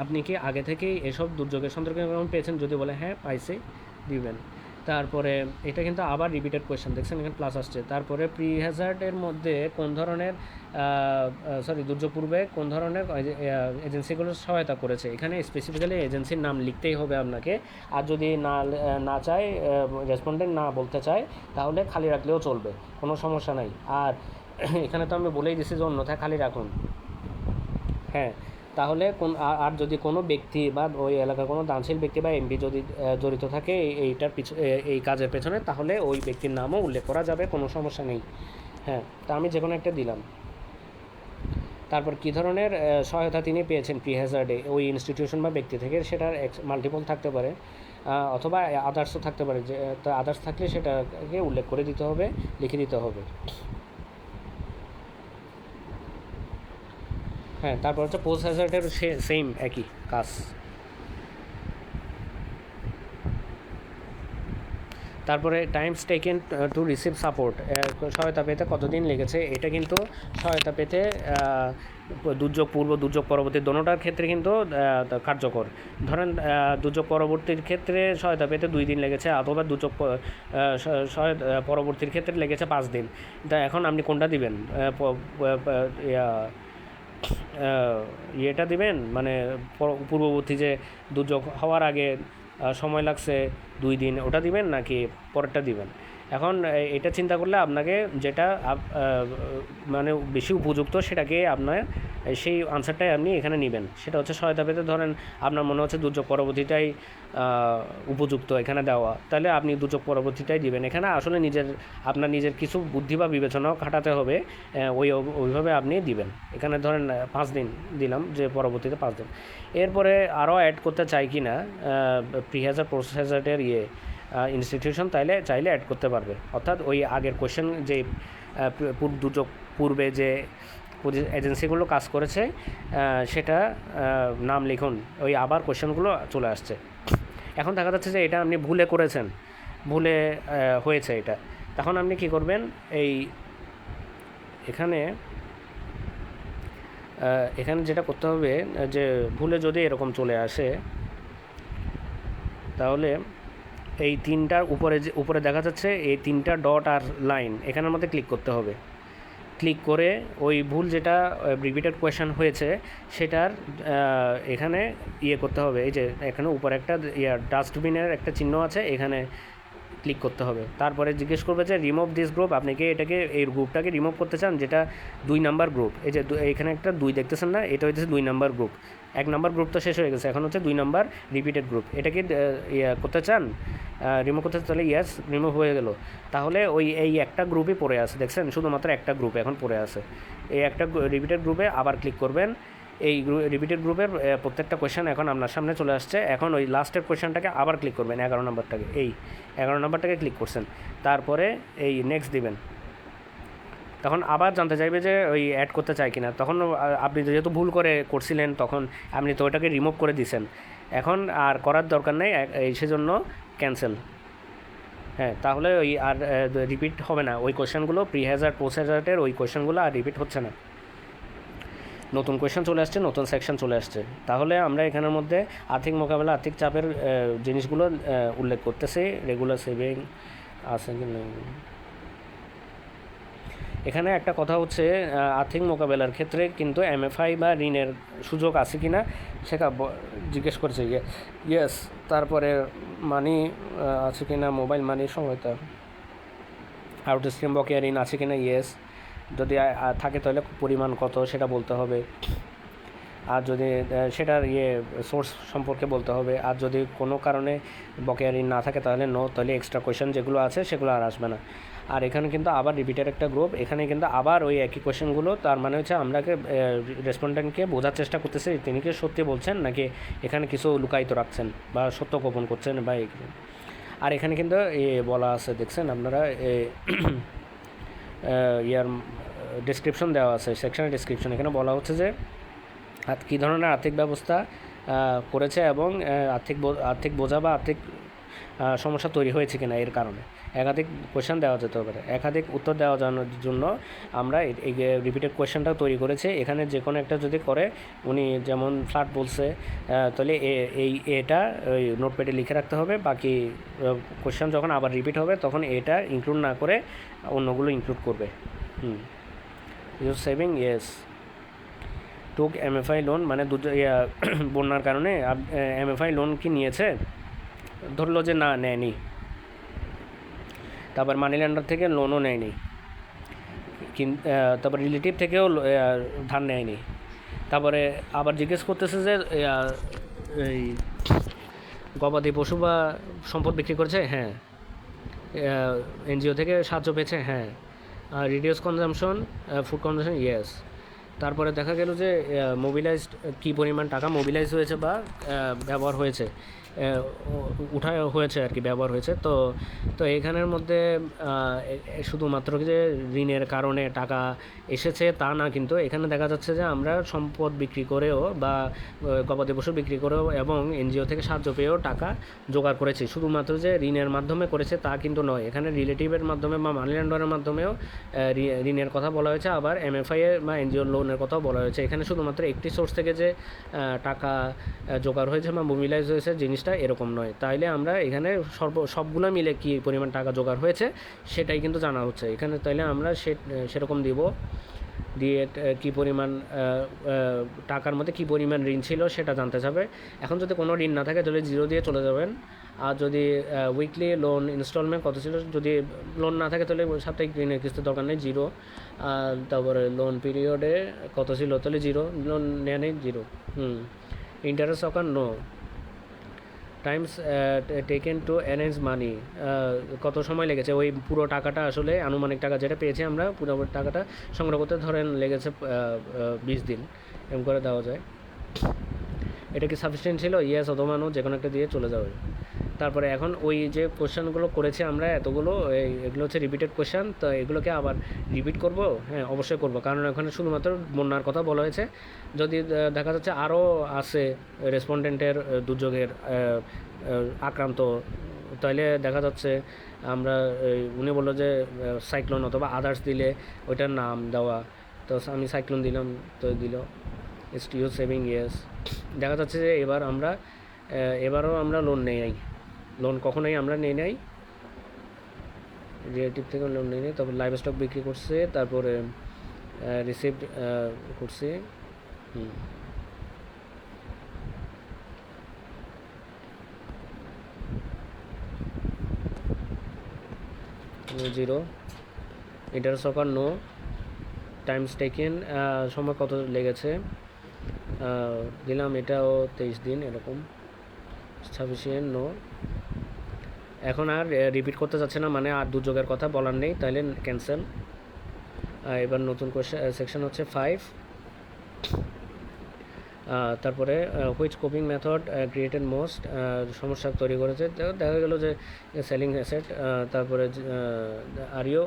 আপনি কি আগে থেকেই এসব দুর্যোগের সতর্কীকরণ পেয়েছেন? যদি বলে হ্যাঁ পাইছি, দিবেন। তারপরে এটা কিন্তু আবার রিপিটেড কোয়েশ্চেন, দেখছেন এখানে প্লাস আসছে। তারপরে প্রি হ্যাজার্ডের মধ্যে কোন ধরনের দুর্যোগ পূর্বে কোন ধরনের এজেন্সিগুলো সহায়তা করেছে, এখানে স্পেসিফিক্যালি এজেন্সির নাম লিখতেই হবে আপনাকে। আর যদি না চায়, রেসপন্ডেন্ট না বলতে চায়, তাহলে খালি রাখলেও চলবে, কোনো সমস্যা নাই। আর এখানে তো আমি বলেই দিছি যে অন্যথায় খালি রাখুন। হ্যাঁ, তাহলে আর যদি কোনো ব্যক্তি বা ওই এলাকার কোনো দানশীল ব্যক্তি বা এমপি যদি জড়িত থাকে এই কাজের পেছনে, তাহলে ওই ব্যক্তির নামও উল্লেখ করা যাবে, কোনো সমস্যা নেই। হ্যাঁ, তা আমি যে কোনো একটা দিলাম। তারপর কী ধরনের সহায়তা তিনি পেয়েছেন প্রি হ্যাজার্ডে ওই ইনস্টিটিউশন বা ব্যক্তি থেকে, সেটার মাল্টিপল থাকতে পারে, অথবা আদার্সও থাকতে পারে। যে আদার্স থাকলে সেটাকে উল্লেখ করে দিতে হবে, লিখে দিতে হবে। হ্যাঁ, তারপর হচ্ছে পোস্ট হ্যাজার্ডের সেম একই কাজ। তারপরে Times taken to receive support, সহায়তা পেতে কতদিন লেগেছে, এটা কিন্তু সহায়তা পেতে দুর্যোগ পূর্ব দুর্যোগ পরবর্তী দোনোটার ক্ষেত্রে কিন্তু কার্যকর। ধরেন দুর্যোগ পরবর্তীর ক্ষেত্রে সহায়তা পেতে 2 দিন লেগেছে, অথবা দুর্যোগ পরবর্তীর ক্ষেত্রে লেগেছে 5 দিন। তা এখন আপনি কোনটা দিবেন? ইয়েটা দিবেন, মানে পূর্ববর্তী যে দুর্যোগ হওয়ার আগে সময় লাগছে 2 দিন, ওটা দিবেন নাকি পরেরটা দিবেন? এখন এটা চিন্তা করলে আপনাকে যেটা মানে বেশি উপযুক্ত সেটাকে আপনার সেই আনসারটাই আপনি এখানে নেবেন। সেটা হচ্ছে সহায়তা পেতে, ধরেন আপনার মনে হচ্ছে দুর্যোগ পরবর্তীটাই উপযুক্ত এখানে দেওয়া, তাহলে আপনি দুর্যোগ পরবর্তীটাই দিবেন। এখানে আসলে আপনার নিজের কিছু বুদ্ধি বা বিবেচনাও খাটাতে হবে, ওইভাবে আপনি দিবেন। এখানে ধরেন 5 দিন দিলাম, যে পরবর্তীতে 5 দিন। এরপরে আরও অ্যাড করতে চাই কি না প্রি হ্যাজার্ড পোস্ট হ্যাজার্ডের ইনস্টিটিউশন, চাইলে অ্যাড করতে পারবে। অর্থাৎ ওই আগের কোয়েশ্চেন যে দুর্যোগ পূর্বে যে এজেন্সিগুলো কাজ করেছে সেটা নাম লিখুন, ওই আবার কোয়েশ্চেনগুলো চলে আসছে। এখন দেখা যাচ্ছে যে এটা আপনি ভুলে করেছেন, ভুলে হয়েছে এটা, তখন আপনি কি করবেন? এখানে যেটা করতে হবে, যে ভুলে যদি এরকম চলে আসে, তাহলে এই 3টার উপরে দেখা যাচ্ছে এই 3টা ডট আর লাইন, এখানের মধ্যে ক্লিক করতে হবে। ক্লিক করে ওই ভুল যেটা রিপিটেড কোয়েশ্চেন হয়েছে সেটার এখানে করতে হবে। এই যে এখানে উপরে একটা ডাস্টবিনের একটা চিহ্ন আছে, এখানে ক্লিক করতে হবে। তারপরে জিজ্ঞেস করবে যে রিমুভ দিস গ্রুপ, আপনি কি এই গ্রুপটাকে রিমুভ করতে চান, যেটা 2 নাম্বার গ্রুপ। এই যে এখানে একটা 2 দেখতেছেন না, এটা হচ্ছে 2 নাম্বার গ্রুপ। 1 নাম্বার গ্রুপ তো শেষ হয়ে গেছে, এখন হচ্ছে 2 নাম্বার রিপিটেড গ্রুপ। এটাকে করতে চান, রিমুভ করতে চান, তাহলে ইয়েস, রিমুভ হয়ে গেল। তাহলে এই একটা গ্রুপই পড়ে আছে, দেখছেন শুধুমাত্র একটা গ্রুপ এখন পড়ে আছে। এই একটা রিপিটেড গ্রুপে আবার ক্লিক করবেন। এই রিপিটেড গ্রুপের প্রত্যেকটা কোয়েশ্চেন এখন আপনার সামনে চলে আসছে। এখন ওই লাস্টের কোয়েশ্চেনটাকে আবার ক্লিক করবেন, 11 নম্বরটাকে, এই 11 নম্বরটাকে ক্লিক করছেন, তারপরে এই নেক্সট দিবেন। তখন আবার জানতে চাইবে যে ওই অ্যাড করতে চাই কিনা। তখন আপনি যেহেতু ভুল করে করছিলেন, তখন আপনি তো ওটাকে রিমুভ করে দিয়েছেন, এখন আর করার দরকার নেই, সেজন্য ক্যান্সেল। হ্যাঁ, তাহলে ওই আর রিপিট হবে না ওই কোয়েশ্চেনগুলো, প্রি হ্যাজার্ড পোস্ট হ্যাজার্ডের ওই কোয়েশ্চেনগুলো আর রিপিট হচ্ছে না। নতুন কোয়েশ্চেন চলে আসছে, নতুন সেকশন চলে আসছে। তাহলে আমরা এখানের মধ্যে আর্থিক মোকাবেলা, আর্থিক চাপের জিনিসগুলো উল্লেখ করতেছি। রেগুলার সেভিং আছে কি না, এখানে একটা কথা হচ্ছে আর্থিক মোকাবেলার ক্ষেত্রে কিন্তু এমএফআই বা ঋণের সুযোগ আছে কি না সেটা জিজ্ঞেস করছে। ইয়েস। তারপরে মানি আছে কি না, মোবাইল মানি সহায়তা, আউট স্কিম বকেয়া ঋণ আছে কি না, ইয়েস। যদি থাকে তাহলে পরিমাণ কত সেটা বলতে হবে, আর যদি সেটার সোর্স সম্পর্কে বলতে হবে। আর যদি কোনো কারণে বকেয়া ঋণ না থাকে তাহলে নো, তাহলে এক্সট্রা কোয়েশ্চেন যেগুলো আছে সেগুলো আর আসবে না। আর এখানে কিন্তু আবার রিপিটের একটা গ্রুপ, এখানে কিন্তু আবার ওই একই কোয়েশ্চেনগুলো। তার মানে হচ্ছে আমরাকে রেসপন্ডেন্টকে বোঝার চেষ্টা করতেছি তিনি কি সত্যি বলছেন নাকি এখানে কিছু লুকায়িত রাখছেন বা সত্য গোপন করছেন বা আর এখানে কিন্তু বলা আছে, দেখছেন আপনারা ডেসক্রিপশন দেওয়া আছে, সেকশনের ডেসক্রিপশন। এখানে বলা হচ্ছে যে কী ধরনের আর্থিক ব্যবস্থা করেছে এবং আর্থিক বোঝা বা আর্থিক সমস্যা তৈরি হয়েছে কিনা এর কারণে। একাধিক কোয়েশ্চেন দেওয়া যেতে পারে, একাধিক উত্তর দেওয়া জানার জন্য আমরা এই রিপিটেড কোয়েশ্চেনটা তৈরি করেছি। এখানে যে কোনো একটা যদি করে, উনি যেমন ফ্ল্যাট বলছে, তাহলে এটা ওই নোটপ্যাডে লিখে রাখতে হবে। বাকি কোয়েশ্চেন যখন আবার রিপিট হবে তখন এটা ইনক্লুড না করে অন্যগুলো ইনক্লুড করবে। Your saving yes. Took MFI loan, মানে বন্যার কারণে এমএফআই লোন কি নিয়েছে? ধরলো যে না, নেয়নি। তারপর মানি ল্যান্ডার থেকে লোনও নেয়নি, তারপর রিলেটিভ থেকেও ধার নেয়নি। তারপরে আবার জিজ্ঞেস করতেছে যে এই গবাদি পশু বা সম্পদ বিক্রি করেছে, হ্যাঁ। এনজিও থেকে সাহায্য পেয়েছে, হ্যাঁ। Reduce consumption, food consumption, yes. তারপরে দেখা গেল যে মোবিলাইজড কী পরিমাণ টাকা মোবিলাইজ হয়েছে বা ব্যবহার হয়েছে, উঠা হয়েছে আর কি, ব্যবহার হয়েছে। তো এখানের মধ্যে শুধুমাত্র যে ঋণের কারণে টাকা এসেছে তা না, কিন্তু এখানে দেখা যাচ্ছে যে আমরা সম্পদ বিক্রি করেও বা গবাদি পশু বিক্রি করেও এবং এনজিও থেকে সাহায্য পেয়েও টাকা জোগাড় করেছি। শুধুমাত্র যে ঋণের মাধ্যমে করেছে তা কিন্তু নয়, এখানে রিলেটিভের মাধ্যমে বা মানি ল্যান্ডারের মাধ্যমেও ঋণের কথা বলা হয়েছে, আবার এমএফআই বা এনজিও লোনের কথাও বলা হয়েছে। এখানে শুধুমাত্র একটি সোর্স থেকে যে টাকা জোগাড় হয়েছে বা মোবিলাইজ হয়েছে জিনিসটা এরকম নয়। তাইলে আমরা এখানে সবগুলো মিলে কী পরিমাণ টাকা জোগাড় হয়েছে সেটাই কিন্তু জানা হচ্ছে এখানে। তাইলে আমরা সেরকম দিয়ে কী পরিমাণ টাকার মধ্যে কী পরিমাণ ঋণ ছিল সেটা জানতে চাবে। এখন যদি কোনো ঋণ না থাকে তাহলে 0 দিয়ে চলে যাবেন। আর যদি উইকলি লোন ইনস্টলমেন্ট কত ছিল, যদি লোন না থাকে তাহলে সাপ্তাহিক ঋণের কিস্তির দরকার নেই, 0। তারপরে লোন পিরিয়ডে কত ছিল, তাহলে 0। লোন নেওয়া নেই, 0। Interest occur, no. Times taken to arrange money, কত সময় লেগেছে ওই পুরো টাকাটা, আসলে আনুমানিক টাকা যেটা পেয়েছি আমরা পুরো টাকাটা সংগ্রহ করতে ধরেন লেগেছে 20 দিন, এরকম করে দেওয়া যায়। এটা কি সাফিসিয়েন্ট ছিল, ইয়েস অথবা নো, যে কোনো একটা দিয়ে চলে যাবে। তারপরে এখন ওই যে কোশ্চেনগুলো করেছি আমরা এতগুলো, এগুলো হচ্ছে রিপিটেড কোশ্চেন, তো এগুলোকে আবার রিপিট করব, হ্যাঁ অবশ্যই করব, কারণ এখানে শুধুমাত্র বন্যার কথা বলা হয়েছে। যদি দেখা যাচ্ছে আরও আছে রেসপন্ডেন্টের দুর্যোগের আক্রান্ত, তাহলে দেখা যাচ্ছে আমরা উনি বললো যে সাইক্লোন অথবা আদার্স দিলে ওইটার নাম দেওয়া, তো আমি সাইক্লোন দিলাম, তো দিল ইউর সেভিং ইয়েস। দেখা যাচ্ছে যে এবারও আমরা লোন নেই, লোন কখনোই আমরা নেই রিলেটিভ থেকে লোন নেই। তারপর লাইভ স্টক বিক্রি করছে, তারপরে রিসিপ্ট করছে, 0। Interest occur, no. Times taken, সময় কত লেগেছে দিলাম, এটাও 23 দিন এরকম। Sufficient, no. এখন আর রিপিট করতে চাচ্ছে না, মানে আর দুর্যোগের কথা বলার নেই, তাহলে ক্যান্সেল। এবার নতুন কোয়েশ্চেন সেকশন হচ্ছে 5। তারপরে which coping method created most সমস্যা তৈরি করেছে, দেখা গেল যে সেলিং অ্যাসেট। তারপরে are you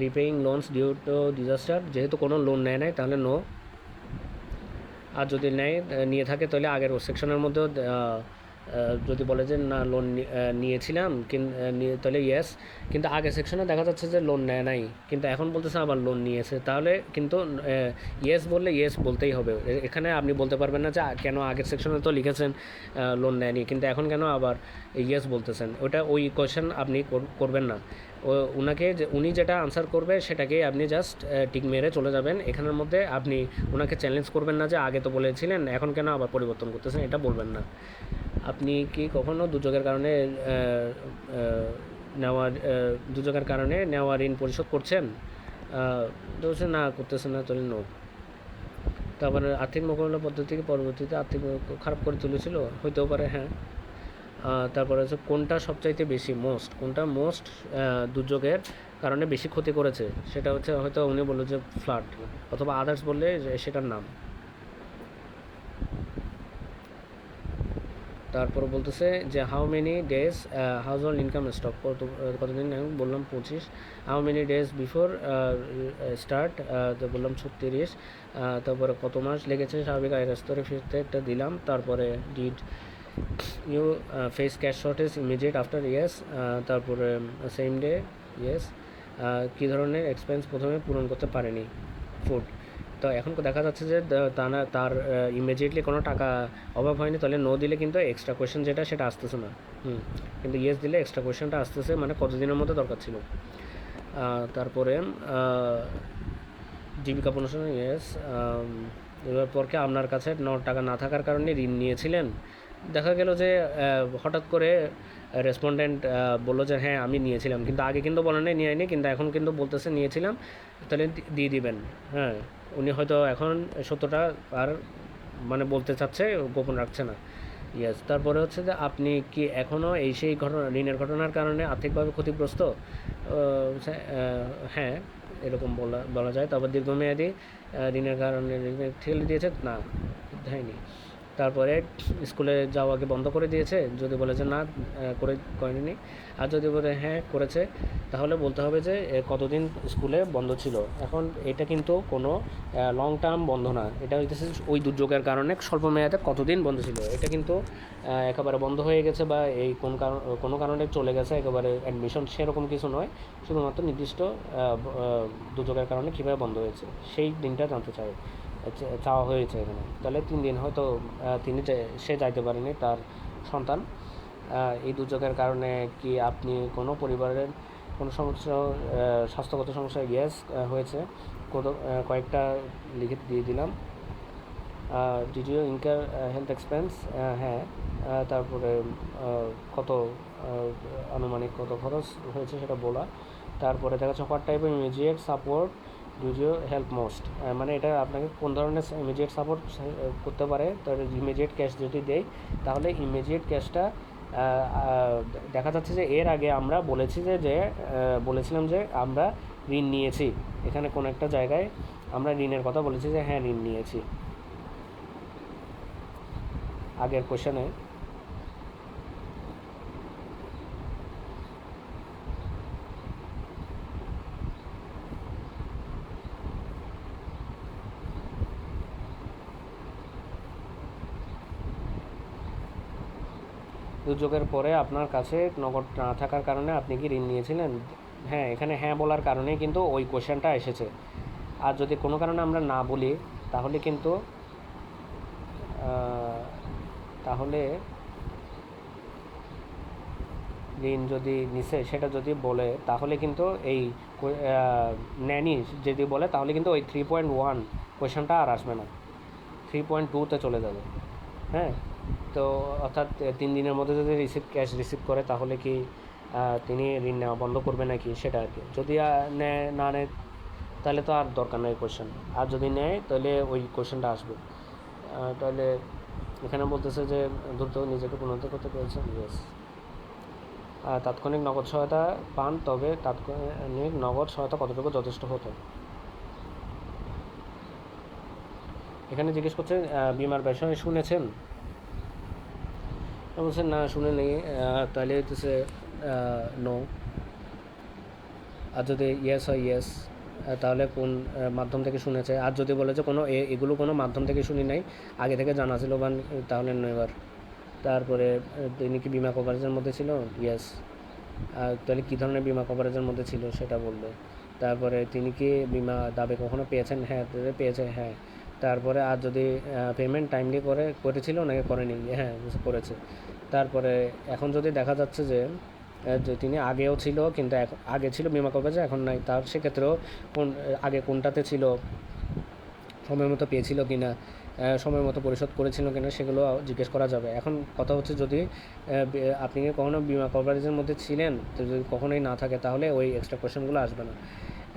repaying loans due to disaster, যেহেতু কোনো লোন নেয় নাই তাহলে নো। আর যদি নিয়ে থাকে তাহলে আগের সেকশনের মধ্যেও যদি বলে যে না লোন নিয়েছিলাম তাহলে ইয়েস, কিন্তু আগের সেকশনে দেখা যাচ্ছে যে লোন নেয় নাই, কিন্তু এখন বলতেছে আবার লোন নিয়েছে, তাহলে কিন্তু ইয়েস বললে ইয়েস বলতেই হবে। এখানে আপনি বলতে পারবেন না যে কেন আগের সেকশনে তো লিখেছেন লোন নেয়নি, কিন্তু এখন কেন আবার ইয়েস বলতেছেন। ওই কোয়েশ্চেন আপনি করবেন না। উনি যেটা আনসার করবে সেটাকেই আপনি জাস্ট টিক মেরে চলে যাবেন। এখানের মধ্যে আপনি ওনাকে চ্যালেঞ্জ করবেন না যে আগে তো বলেছিলেন এখন কেন আবার পরিবর্তন করতেছেন, এটা বলবেন না। আপনি কি কখনো দুর্যোগের কারণে নেওয়া ঋণ পরিশোধ করছেন? বলছে না, করতেছেন না, তাহলে নো। তারপরে আর্থিক মোকাবিলা পদ্ধতিকে পরবর্তীতে আর্থিক খারাপ করে তুলেছিল, হইতেও পারে, হ্যাঁ। তারপরে হচ্ছে কোনটা সবচাইতে বেশি কোনটা মোস্ট দুর্যোগের কারণে বেশি ক্ষতি করেছে, সেটা হচ্ছে হয়তো উনি বললো যে ফ্লাড, অথবা আদার্স বললে সেটার নাম। তারপর বলতেছে যে how many days house hold income stock, কতদিন আমি বললাম 25। How many days before start, তো বললাম 36। তারপরে কত মাস লেগেছে স্বাভাবিক আয়ের স্তরে ফিরতে, একটা দিলাম। তারপরে did you face cash shortage immediate after yes, তারপরে সেম ডে ইয়েস, কী ধরনের এক্সপেন্স প্রথমে পূরণ করতে পারেনি, ফুড। তো এখন দেখা যাচ্ছে যে তার ইমিডিয়েটলি কোনো টাকা অভাব হয়নি, তাহলে নো দিলে কিন্তু এক্সট্রা কোয়েশ্চেন যেটা সেটা আসতেছে না। কিন্তু ইয়েস দিলে এক্সট্রা কোয়েশ্চেনটা আসতেছে, মানে কতদিনের মধ্যে দরকার ছিল। তারপরে জীবিকা পুনর্বাসন ইয়েস, এবার পরকে আপনার কাছে টাকা না থাকার কারণে ঋণ নিয়েছিলেন। দেখা গেল যে হঠাৎ করে রেসপন্ডেন্ট বললো যে হ্যাঁ আমি নিয়েছিলাম, কিন্তু আগে কিন্তু বলে নেই নিয়ে আইনি, কিন্তু এখন কিন্তু বলতেছে নিয়েছিলাম, তাহলে দিয়ে দিবেন। হ্যাঁ, উনি হয়তো এখন সত্যটা আর মানে বলতে চাচ্ছে, গোপন রাখছে না। ইয়েস। তারপরে হচ্ছে যে আপনি কি এখনও এই সেই ঘটনা ঋণের ঘটনার কারণে আর্থিকভাবে ক্ষতিগ্রস্ত? হ্যাঁ, এরকম বলা যায়। তারপর দীর্ঘমেয়াদী ঋণের কারণে ঠেলে দিয়েছে, না দেয়নি। তারপরে স্কুলে যাওয়াকে বন্ধ করে দিয়েছে, যদি বলে যে না করেনি, আর যদি বলে হ্যাঁ করেছে, তাহলে বলতে হবে যে কতদিন স্কুলে বন্ধ ছিল। এখন এটা কিন্তু কোনো লং টার্ম বন্ধ না, এটা হইতেছে ওই দুর্যোগের কারণে স্বল্প মেয়াদে কতদিন বন্ধ ছিল। এটা কিন্তু একেবারে বন্ধ হয়ে গেছে বা এই কোনো কারণে চলে গেছে একেবারে অ্যাডমিশন সেরকম কিছু নয়, শুধুমাত্র নির্দিষ্ট দুর্যোগের কারণে কীভাবে বন্ধ হয়েছে সেই দিনটা জানতে চাওয়া হয়েছে এখানে। তাহলে 3 দিন হয়তো সে যাইতে পারেনি, তার সন্তান। এই দুর্যোগের কারণে কি আপনি কোনো পরিবারের কোনো সমস্যা, স্বাস্থ্যগত সমস্যা ইয়েস হয়েছে, কয়েকটা লিখে দিয়ে দিলাম। Did you incur health expense, হ্যাঁ। তারপরে কত আনুমানিক কত খরচ হয়েছে সেটা বলা। তারপরে দেখা যাচ্ছে what type of immediate support do you help most, মানে এটা আপনাকে কোন ধরনের ইমিডিয়েট সাপোর্ট করতে পারে। তার ইমিডিয়েট ক্যাশ যদি দেয়, তাহলে ইমিডিয়েট ক্যাশটা দেখা যাচ্ছে যে এর আগে আমরা বলেছিলাম যে আমরা ঋণ নিয়েছি, এখানে কোনো একটা জায়গায় আমরা ঋণের কথা বলেছি যে হ্যাঁ ঋণ নিয়েছি আগের কোশ্চেনে। দুর্যোগের পরে আপনার কাছে নগদ না থাকার কারণে আপনি কি ঋণ নিয়েছিলেন? হ্যাঁ, এখানে হ্যাঁ বলার কারণেই কিন্তু ওই কোশ্চেনটা এসেছে। আর যদি কোনো কারণে আমরা না বলি, তাহলে কিন্তু তাহলে ঋণ যদি নিছে সেটা যদি বলে, তাহলে কিন্তু এই নেনি যদি বলে, তাহলে কিন্তু ওই 3.1 কোয়েশনটা আর আসবে না, 3.2-তে চলে যাবে। হ্যাঁ, তো অর্থাৎ 3 দিনের মধ্যে যদি ক্যাশ রিসিভ করে, তাহলে কি তিনি ঋণ নেওয়া বন্ধ করবে নাকি, সেটা আর কি। যদি না নেয়, তাহলে তো আর দরকার নেই কোয়েশ্চেন। আর যদি নেয়, তাহলে ওই কোয়েশ্চেনটা আসবে। তাহলে এখানে বলতেছে যে দ্রুত নিজেকে পুনরুদ্ধার করতে পেরেছেন, ইয়েস। তাৎক্ষণিক নগদ সহায়তা পান, তবে তাৎক্ষণিক নগদ সহায়তা কতটুকু যথেষ্ট হতো? এখানে জিজ্ঞেস করছে বিমার বিষয়ে শুনেছেন, বলছেন না শুনে নেই, তাহলে হচ্ছে নো। আর যদি ইয়েস হয় ইয়েস, তাহলে কোন মাধ্যম থেকে শুনেছে। আর যদি বলে যে এগুলো কোনো মাধ্যম থেকে শুনি নাই, আগে থেকে জানা ছিল, বা তাহলে নেবার। তারপরে তিনি কি বিমা কভারেজের মধ্যে ছিল, ইয়েস। তাহলে কী ধরনের বিমা কভারেজের মধ্যে ছিল সেটা বলবে। তারপরে তিনি কি বিমা দাবি কখনো পেয়েছেন, হ্যাঁ পেয়েছে, হ্যাঁ। তারপরে আর যদি পেমেন্ট টাইমলি করেছিল নাকি করেনি, হ্যাঁ করেছে। তারপরে এখন যদি দেখা যাচ্ছে যে তিনি আগেও ছিল, কিন্তু আগে ছিল বিমা কভারেজে, এখন নাই, তার সেক্ষেত্রেও আগে কোনটাতে ছিল, সময় মতো পেয়েছিল কি না, সময় মতো পরিশোধ করেছিল কিনা, সেগুলো জিজ্ঞেস করা যাবে। এখন কথা হচ্ছে যদি আপনি কখনো বিমা কভারেজের মধ্যে ছিলেন, তো যদি কখনোই না থাকে, তাহলে ওই এক্সট্রা কোয়েশ্চেনগুলো আসবে না।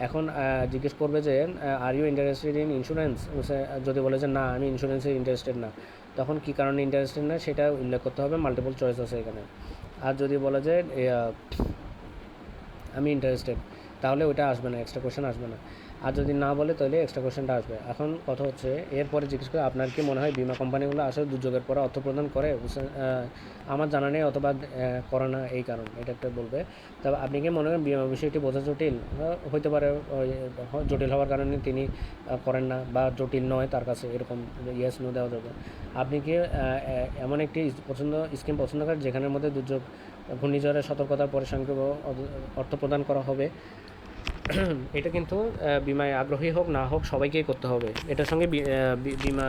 এখন জিজ্ঞেস করবে যে are you interested in insurance, যদি বলে যে না আমি ইন্স্যুরেন্সে ইন্টারেস্টেড না, তখন কী কারণে ইন্টারেস্টেড না সেটা উল্লেখ করতে হবে, মাল্টিপল চয়েস আছে এখানে। আর যদি বলে যে আমি ইন্টারেস্টেড, তাহলে ওইটা আসবে না, এক্সট্রা কোয়েশ্চেন আসবে না। আর যদি না বলে তাহলে এক্সট্রা কোয়েশ্চেনটা আসবে। এখন কথা হচ্ছে এরপরে জিজ্ঞেস করে আপনার কি মনে হয় বিমা কোম্পানিগুলো আসলে দুর্যোগের পরে অর্থ প্রদান করে? আমার জানা নেই অথবা করে না, এই কারণ এটা একটা বলবে। তবে আপনি কি মনে করেন বিমা বিষয়টি বোঝা জটিল? হইতে পারে জটিল হওয়ার কারণে তিনি করেন না, বা জটিল নয় তার কাছে, এরকম ইয়েস নো দেওয়া যাবে। আপনি কি এমন একটি স্কিম পছন্দ করেন যেখানের মধ্যে দুর্যোগ ঘূর্ণিঝড়ের সতর্কতার পরে সংখ্যক অর্থ প্রদান করা হবে? এটা কিন্তু বিমায় আগ্রহী হোক না হোক সবাইকেই করতে হবে। এটার সঙ্গে বিমা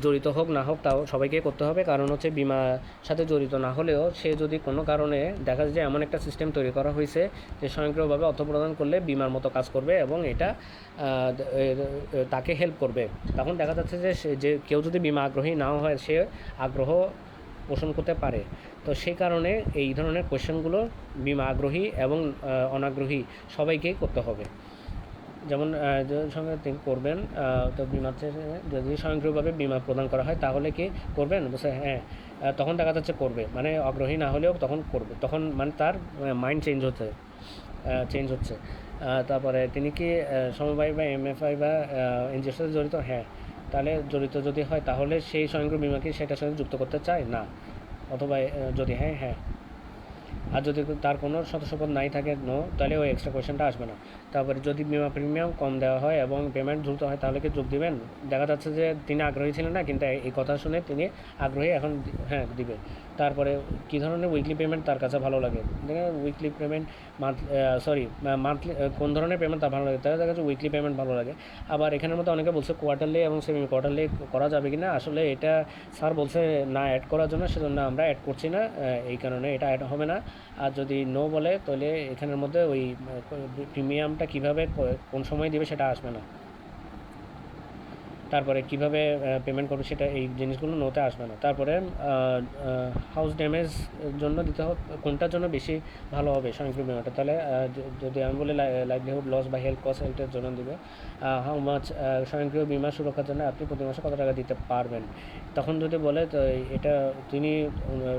জড়িত হোক না হোক তাও সবাইকেই করতে হবে। কারণ হচ্ছে বিমার সাথে জড়িত না হলেও সে যদি কোনো কারণে দেখা যায় এমন একটা সিস্টেম তৈরি করা হয়েছে যে স্বয়ংক্রিয়ভাবে অর্থ প্রদান করলে বিমার মতো কাজ করবে এবং এটা তাকে হেল্প করবে, তখন দেখা যাচ্ছে যে যে কেউ যদি বিমা আগ্রহী নাও হয় সে আগ্রহ পোষণ করতে পারে। তো সেই কারণে এই ধরনের কোয়েশ্চেনগুলো বিমা আগ্রহী এবং অনাগ্রহী সবাইকেই করতে হবে। যেমন সঙ্গে তিনি করবেন, তো বিমাতে যদি স্বয়ংক্রিয়ভাবে বিমা প্রদান করা হয় তাহলে কি করবেন? বলছে হ্যাঁ। তখন দেখা যাচ্ছে করবে, মানে আগ্রহী না হলেও তখন করবে, তখন মানে তার মাইন্ড চেঞ্জ হচ্ছে। তারপরে তিনি কি সমবায় বা এমএফআই বা এনজিওর সাথে জড়িত? হ্যাঁ। তাহলে জড়িত যদি হয় তাহলে সেই স্বয়ংক্রিয় বিমাকে সেটার সাথে যুক্ত করতে চায় না, অথবা যদি হ্যাঁ হ্যাঁ। আর যদি তার কোনো সদস্যপদ নাই থাকে নো, তাহলে ওই এক্সট্রা কোয়েশ্চেনটা আসবে না। তারপরে যদি বিমা প্রিমিয়াম কম দেওয়া হয় এবং পেমেন্ট দ্রুত হয় তাহলে কি যোগ দিবেন? দেখা যাচ্ছে যে তিনি আগ্রহী ছিলেন না, কিন্তু এই কথা শুনে তিনি আগ্রহী, এখন হ্যাঁ দিবে। তারপরে কী ধরনের উইকলি পেমেন্ট তার কাছে ভালো লাগে? উইকলি পেমেন্ট মান্থলি কোন ধরনের পেমেন্ট তার ভালো লাগে? তাহলে দেখা যাচ্ছে উইকলি পেমেন্ট ভালো লাগে। আবার এখানের মধ্যে অনেকে বলছে কোয়ার্টারলি এবং সেমি কোয়ার্টারলি করা যাবে কি না। আসলে এটা স্যার বলছে না অ্যাড করার জন্য, সেজন্য আমরা অ্যাড করছি না, এই কারণে এটা অ্যাড হবে না। আর যদি নো বলে তাহলে এখানের মধ্যে ওই প্রিমিয়ামটা কীভাবে কোন সময় দিবে সেটা আসবে না। তারপরে কিভাবে পেমেন্ট করবে সেটা, এই জিনিসগুলো নোতে আসবে না। তারপরে হাউস ড্যামেজ জন্য দিতে হবে, কোনটার জন্য বেশি ভালো হবে স্বয়ংক্রিয় বিমাটা? তাহলে যদি আমি বলি লাইভলিহুড লস বা হেলথ কস্ট, হেলথের জন্য দিবে হাউ মাছ স্বয়ংক্রিয় বিমা সুরক্ষার জন্য আপনি প্রতি মাসে কত টাকা দিতে পারবেন, তখন যদি বলে তো এটা তিনি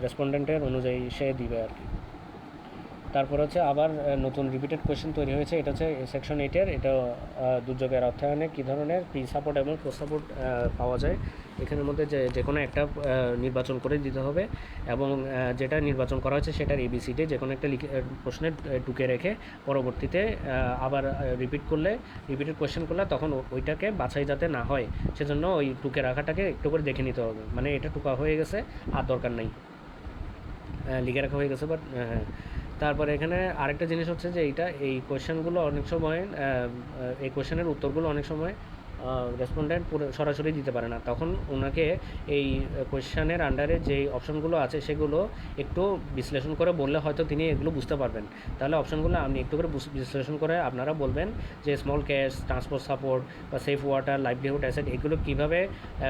রেসপন্ডেন্টের অনুযায়ী সে দিবে আর কি। তারপর হচ্ছে আবার নতুন রিপিটেড কোয়েশ্চেন তৈরি হয়েছে, এটা হচ্ছে সেকশন 8-এর। এটা দুর্যোগের অর্থায়নে কী ধরনের প্রি সাপোর্ট এবং পোস্ট সাপোর্ট পাওয়া যায়, এখানের মধ্যে যে কোনো একটা নির্বাচন করে দিতে হবে এবং যেটা নির্বাচন করা হয়েছে সেটার এবিসিডি যে কোনো একটা প্রশ্নে টুকে রেখে পরবর্তীতে আবার রিপিটেড কোয়েশ্চেন করলে তখন ওইটাকে বাছাই যাতে না হয় সেজন্য ওই টুকে রাখাটাকে একটু করে দেখে নিতে হবে, মানে এটা টুকা হয়ে গেছে আর দরকার নেই, লিখে রাখা হয়ে গেছে। বাট হ্যাঁ, তারপরে এখানে আরেকটা জিনিস হচ্ছে যে এই কোয়েশ্চেনগুলো অনেক সময় এই কোয়েশ্চেনের উত্তরগুলো অনেক সময় রেসপন্ডেন্ট সরাসরি দিতে পারে না, তখন ওনাকে এই কোয়েশ্চেনের আন্ডারে যেই অপশনগুলো আছে সেগুলো একটু বিশ্লেষণ করে বললে হয়তো তিনি এগুলো বুঝতে পারবেন। তাহলে অপশনগুলো আপনি একটু করে বিশ্লেষণ করে আপনারা বলবেন যে স্মল ক্যাশ, ট্রান্সপোর্ট সাপোর্ট বা সেফ ওয়াটার, লাইভলিহুড অ্যাসেট, এগুলো কীভাবে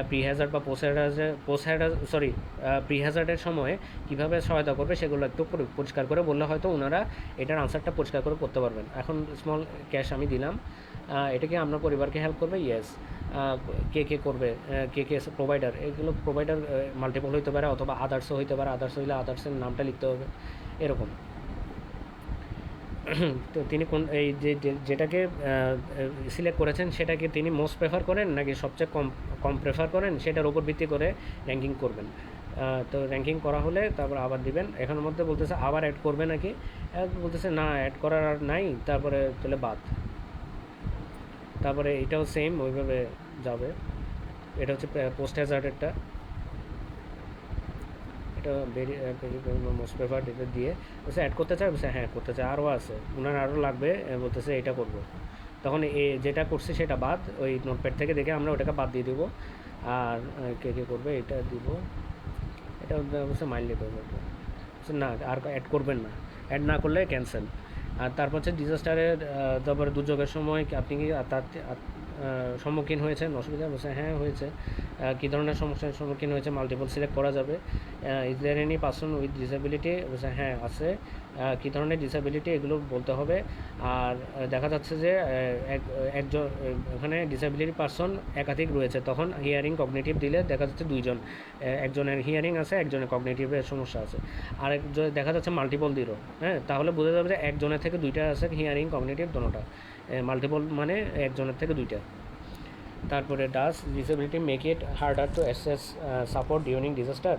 প্রি হ্যাজার্ড বা প্রি হ্যাজার্ডের সময় কীভাবে সহায়তা করবে সেগুলো একটু পরিষ্কার করে বললে হয়তো ওনারা এটার আনসারটা পরিষ্কার করে করতে পারবেন। এখন স্মল ক্যাশ আমি দিলাম, এটা কি আপনার পরিবারকে হেল্প করবে? ইয়েস। কে করবে, কে প্রোভাইডার, এগুলো প্রোভাইডার মাল্টিপল হইতে পারে অথবা আদার্সও হইতে পারে, আদার্স হইলে আদার্সের নামটা লিখতে হবে এরকম। তো তিনি কোন এই যেটাকে সিলেক্ট করেছেন সেটাকে তিনি মোস্ট প্রেফার করেন নাকি সবচেয়ে কম প্রেফার করেন, সেটার উপর ভিত্তি করে র্যাঙ্কিং করবেন। তো র্যাঙ্কিং করা হলে তারপর আবার দিবেন। এখানের মধ্যে বলতেছে আবার অ্যাড করবে নাকি, বলতেছে না অ্যাড করার আর নাই, তারপরে তাহলে বাদ। তারপরে এটাও সেম ওইভাবে যাবে। এটা হচ্ছে পোস্ট হ্যাজার্ডেরটা, এটা মোস্ট প্রেফার্ড, এটা দিয়ে বলছে অ্যাড করতে চায়, বলছে হ্যাঁ করতে চায়, আরও আছে ওনার আরও লাগবে, বলতেছে এটা করব। তখন যেটা করছে সেটা বাদ, ওই নোটপ্যাড থেকে দেখে আমরা ওটাকে বাদ দিয়ে দেবো। আর কে করবে এটা দিব, এটা বলছে মাইন্ডলি করবে, না আর অ্যাড করবেন না, অ্যাড না করলে ক্যান্সেল। আর তারপর হচ্ছে ডিজাস্টারের তারপরে দুর্যোগের সময় আপনি কি তার সম্মুখীন হয়েছেন, অসুবিধা? বলছে হ্যাঁ হয়েছে। কী ধরনের সমস্যার সম্মুখীন হয়েছে, মাল্টিপল সিলেক্ট করা যাবে। Is there any person with disability? বলছে হ্যাঁ আছে। কী ধরনের ডিসেবিলিটি এগুলো বলতে হবে। আর দেখা যাচ্ছে যে একজন ওখানে ডিসেবিলিটি পারসন একাধিক রয়েছে, তখন হিয়ারিং কগনিটিভ দিলে দেখা যাচ্ছে দুইজন, একজনের হিয়ারিং আছে, একজনের কগনিটিভের সমস্যা আছে। আর দেখা যাচ্ছে মাল্টিপল দিরো, হ্যাঁ, তাহলে বোঝা যাবে যে একজনের থেকে দুইটা আছে হিয়ারিং কগনিটিভ দোনোটা। মাল্টিপল মানে একজনের থেকে দুইটা। তারপরে does disability make it harder to access support during disaster?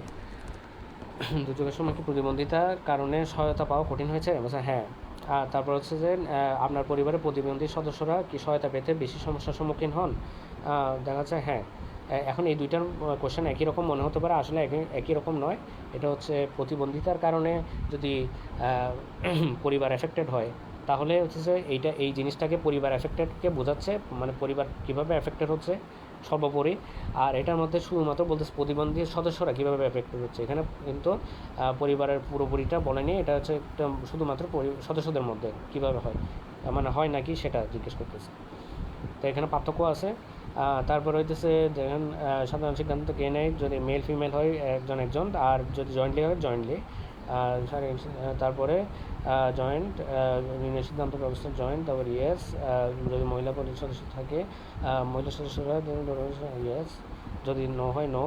দুর্যোগের সময় কি প্রতিবন্ধিতার কারণে সহায়তা পাওয়া কঠিন হয়েছে? বলছে হ্যাঁ। আর তারপর হচ্ছে যে আপনার পরিবারের প্রতিবন্ধী সদস্যরা কি সহায়তা পেতে বেশি সমস্যার সম্মুখীন হন? দেখা যাচ্ছে হ্যাঁ। এখন এই দুইটার কোশ্চেন একই রকম মনে হতে পারে, আসলে একই রকম নয়। এটা হচ্ছে প্রতিবন্ধিতার কারণে যদি পরিবার এফেক্টেড হয়, তাহলে হচ্ছে যে এই জিনিসটাকে পরিবার এফেক্টেডকে বোঝাচ্ছে, মানে পরিবার কীভাবে এফেক্টেড হচ্ছে সর্বোপরি। আর এটার মধ্যে শুধুমাত্র বলতেছে প্রতিবন্ধী সদস্যরা কীভাবে এফেক্টেড হচ্ছে, এখানে কিন্তু পরিবারের পুরোপুরিটা বলেনি, এটা হচ্ছে একটা শুধুমাত্র সদস্যদের মধ্যে কীভাবে হয়, মানে হয় নাকি সেটা জিজ্ঞেস করতেছে। তো এখানে পার্থক্য আছে। তারপরে হইতেছে যেখানে সাধারণ সিদ্ধান্ত কে নেয়, যদি মেল ফিমেল হয় একজন, আর যদি জয়েন্টলি হয় জয়েন্টলি। তারপরে জয়েন্ট নির্ণয় সিদ্ধান্ত ব্যবস্থা জয়েন্ট, তারপর ইয়েস। যদি মহিলা পরিবার সদস্য থাকে, মহিলা সদস্যরা ইয়েস, যদি নো হয় নো।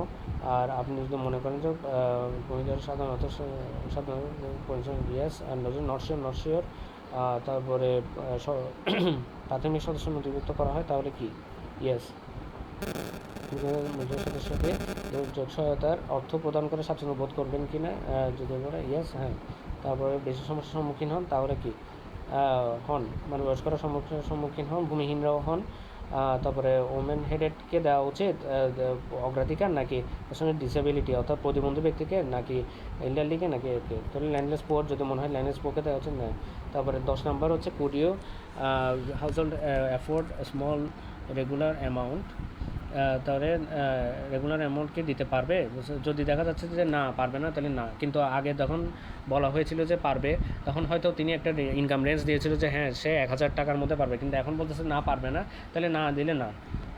আর আপনি যদি মনে করেন যে মহিলার সাধারণত পরিচয় ইয়েস, আর নট শিওর। তারপরে প্রাথমিক সদস্য নথিভুক্ত করা হয় তাহলে কি ইয়েস। মহিলা সদস্যকে যোগ সহায়তার অর্থ প্রদান করে স্বাচ্ছন্দ্য বোধ করবেন কি না, যদি বলে ইয়েস হ্যাঁ। তারপরে বেশি সমস্যার সম্মুখীন হন তাহলে কি হন, মানে বয়স্করা সমস্যার সম্মুখীন হন, ভূমিহীনরাও হন। তারপরে ওমেন হেডেডকে দেওয়া উচিত অগ্রাধিকার, নাকি সঙ্গে ডিসেবিলিটি অর্থাৎ প্রতিবন্ধী ব্যক্তিকে, নাকি এল্ডারলিকে, নাকি একে। তাহলে ল্যান্ডলেস পোর যদি মনে হয় ল্যান্ডলেস পোরকে দেওয়া উচিত না। তারপরে 10 নম্বর হচ্ছে could you household afford small regular amount? তাহলে রেগুলার অ্যামাউন্টকে দিতে পারবে? যদি দেখা যাচ্ছে যে না পারবে না, তাহলে না। কিন্তু আগে যখন বলা হয়েছিল যে পারবে, তখন হয়তো তিনি একটা ইনকাম রেঞ্জ দিয়েছিল যে হ্যাঁ সে 1000 টাকার মধ্যে পারবে, কিন্তু এখন বলতেছে না পারবে না, তাহলে না দিলে না।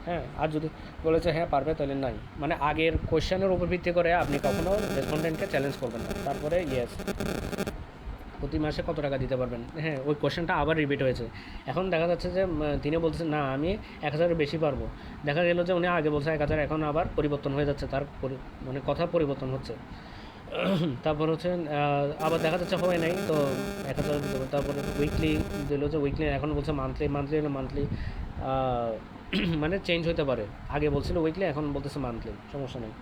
হ্যাঁ, আর যদি বলেছে হ্যাঁ পারবে তাহলে নাই। মানে আগের কোয়েশ্চেনের উপর ভিত্তি করে আপনি কখনও রেসপন্ডেন্টকে চ্যালেঞ্জ করবেন না। তারপরে ইয়েস, প্রতি মাসে কত টাকা দিতে পারবেন? হ্যাঁ, ওই কোশ্চেনটা আবার রিপিট হয়েছে। এখন দেখা যাচ্ছে যে তিনি বলতেছেন না আমি 1000-এর বেশি পারবো। দেখা গেল যে উনি আগে বলছে 1000, এখন আবার পরিবর্তন হয়ে যাচ্ছে, তার মানে কথা পরিবর্তন হচ্ছে। তারপর হচ্ছে আবার দেখা যাচ্ছে হয় নাই, তো 1000 দিতে পারবে। তারপরে উইকলি দিল যে উইকলি, এখন বলছে মান্থলি, হলে মান্থলি মানে চেঞ্জ হতে পারে। আগে বলছিল উইকলি, এখন বলতেছে মান্থলি, সমস্যা নেই।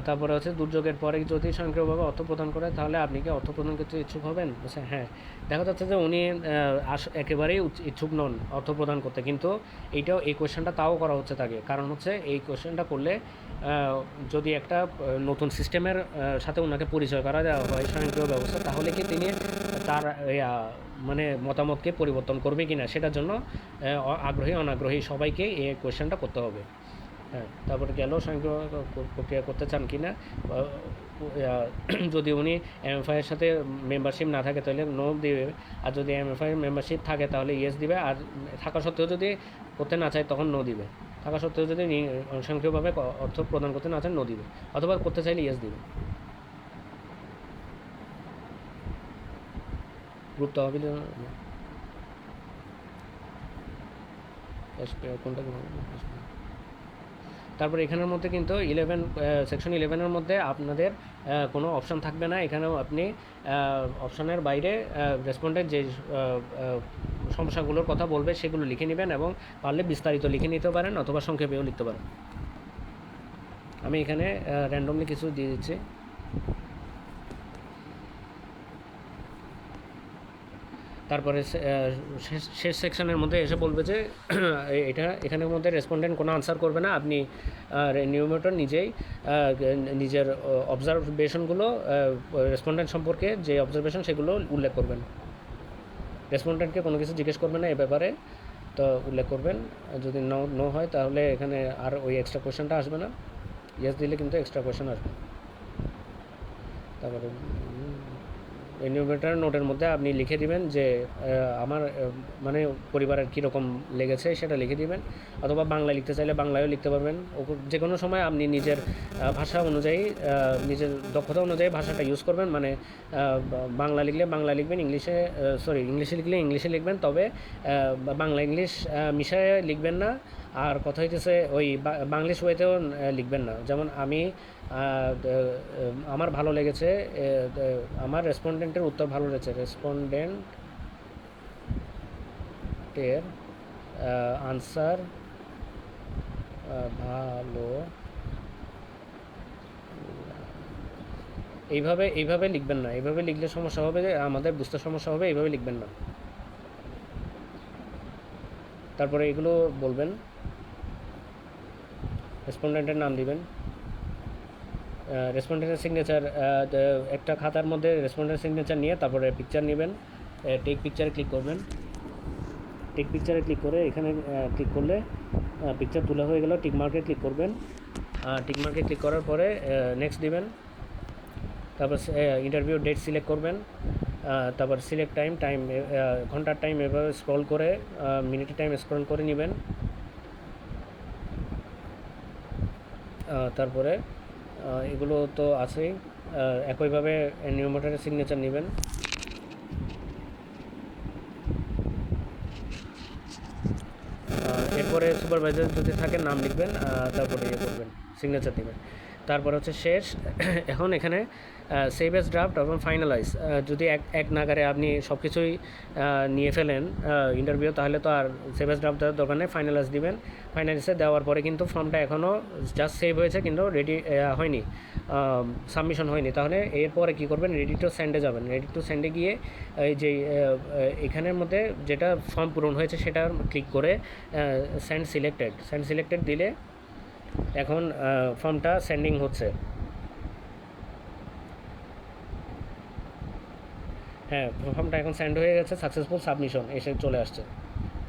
তারপরে হচ্ছে দুর্যোগের পরে যদি স্বয়ংক্রিয়ভাবে অর্থ প্রদান করে তাহলে আপনি কি অর্থ প্রদান করতে ইচ্ছুক হবেন? বলছে হ্যাঁ। দেখা যাচ্ছে যে উনি একেবারেই ইচ্ছুক নন অর্থ প্রদান করতে, কিন্তু এই কোয়েশ্চেনটা তাও করা হচ্ছে তাকে। কারণ হচ্ছে এই কোয়েশ্চেনটা করলে যদি একটা নতুন সিস্টেমের সাথে ওনাকে পরিচয় করা দেওয়া হয় স্বয়ংক্রিয় ব্যবস্থা, তাহলে কি তিনি তার মানে মতামতকে পরিবর্তন করবে কি না, সেটার জন্য আগ্রহী অনাগ্রহী সবাইকে এই কোয়েশ্চেনটা করতে হবে। হ্যাঁ, তারপরে গেল স্বয়ংক্রিয় প্রক্রিয়া করতে চান কি না। যদি উনি এমএফআইয়ের সাথে মেম্বারশিপ না থাকে তাহলে নো দিবে, আর যদি এমএফআই মেম্বারশিপ থাকে তাহলে ইয়েস দিবে, আর থাকা সত্ত্বেও যদি করতে না চায় তখন নো দিবে। থাকা সত্ত্বেও যদি স্বয়ংক্রিয়ভাবে অর্থ প্রদান করতে না চান নো দিবে, অথবা করতে চাইলে ইয়েস দিবে। গ্রুপ তহবিল কোনটা? তারপর এখানের মধ্যে কিন্তু সেকশন 11-এর মধ্যে আপনাদের কোনো অপশান থাকবে না। এখানেও আপনি অপশানের বাইরে রেসপন্ডেন্ট যে সমস্যাগুলোর কথা বলবে সেগুলো লিখে নেবেন, এবং পারলে বিস্তারিত লিখে নিতে পারেন অথবা সংক্ষেপেও লিখতে পারেন। আমি এখানে র্যান্ডমলি কিছু দিয়ে দিচ্ছি। তারপরে শেষ সেকশনের মধ্যে এসে বলবে যে এখানের মধ্যে রেসপন্ডেন্ট কোনো আনসার করবে না, আপনি নিউমেটর নিজেই নিজের অবজারভেশনগুলো রেসপন্ডেন্ট সম্পর্কে যে অবজারভেশন সেগুলো উল্লেখ করবেন। রেসপন্ডেন্টকে কোনো কিছু জিজ্ঞেস করবেন না এ ব্যাপারে, তো উল্লেখ করবেন। যদি নো হয় তাহলে এখানে আর ওই এক্সট্রা কোয়েশ্চেনটা আসবে না। ইয়েস দিলে কিন্তু এক্সট্রা কোয়েশ্চেন আসবে। তারপরে এনিউমেটর নোটের মধ্যে আপনি লিখে দিবেন যে আমার মানে পরিবারের কীরকম লেগেছে সেটা লিখে দিবেন, অথবা বাংলা লিখতে চাইলে বাংলায়ও লিখতে পারবেন। যে কোনো সময় আপনি নিজের ভাষা অনুযায়ী নিজের দক্ষতা অনুযায়ী ভাষাটা ইউজ করবেন। মানে বাংলা লিখলে বাংলা লিখবেন, ইংলিশে লিখলে ইংলিশে লিখবেন, তবে বাংলা ইংলিশ মিশায়ে লিখবেন না। আর কথা হইতেছে ওই বাংলিশ ওয়েতেও লিখবেন না। যেমন আমার ভালো লেগেছে, আমার রেসপন্ডেন্টের উত্তর ভালো লেগেছে, রেসপন্ডেন্টের এর আনসার ভালো এইভাবে লিখবেন না, এইভাবে লিখলে সমস্যা হবে, আমাদের বুঝতে সমস্যা হবে, এইভাবে লিখবেন না। তারপরে এগুলো বলবেন, রেসপন্ডেন্টের নাম দিবেন, রেসপন্ডেন্টের সিগনেচার, একটা খাতার মধ্যে রেসপন্ডেন্টের সিগনেচার নিয়ে তারপরে পিকচার নেবেন, টেক পিকচারে ক্লিক করবেন। টেক পিকচারে ক্লিক করে এখানে ক্লিক করলে পিকচার তোলা হয়ে গেল, টিক মার্কে ক্লিক করবেন। টিক মার্কে ক্লিক করার পরে নেক্সট দিবেন। তারপর ইন্টারভিউ ডেট সিলেক্ট করবেন। তারপর সিলেক্ট টাইম ঘন্টার টাইম এভাবে স্ক্রল করে মিনিটের টাইম স্ক্রল করে নেবেন। তারপরে এগুলো তো আছেই, একইভাবে নিউমারেটরের সিগনেচার নেবেন। এরপরে সুপারভাইজার যদি থাকে নাম লিখবেন, তারপরে করবেন, সিগনেচার দেবেন। তারপর হচ্ছে শেষ। এখন এখানে সেভ এজ ড্রাফট এবং ফাইনালাইজ, যদি এক নাগারে আপনি সব কিছুই নিয়ে ফেলেন ইন্টারভিউ, তাহলে তো আর সেভ এজ ড্রাফট দেওয়ার দরকার নেই, ফাইনালাইজ দিবেন। ফাইনালাইজে দেওয়ার পরে কিন্তু ফর্মটা এখনও জাস্ট সেভ হয়েছে, কিন্তু রেডি হয়নি, সাবমিশন হয়নি। তাহলে এরপরে কী করবেন, রেডি টু সেন্ডে যাবেন। রেডি টু সেন্ডে গিয়ে এই যে এখানের মধ্যে যেটা ফর্ম পূরণ হয়েছে সেটা ক্লিক করে সেন্ড সিলেক্টেড দিলে এখন ফর্মটা সেন্ডিং হচ্ছে। হ্যাঁ, ফর্মটা এখন সেন্ড হয়ে গেছে, সাকসেসফুল সাবমিশন এসে চলে আসছে।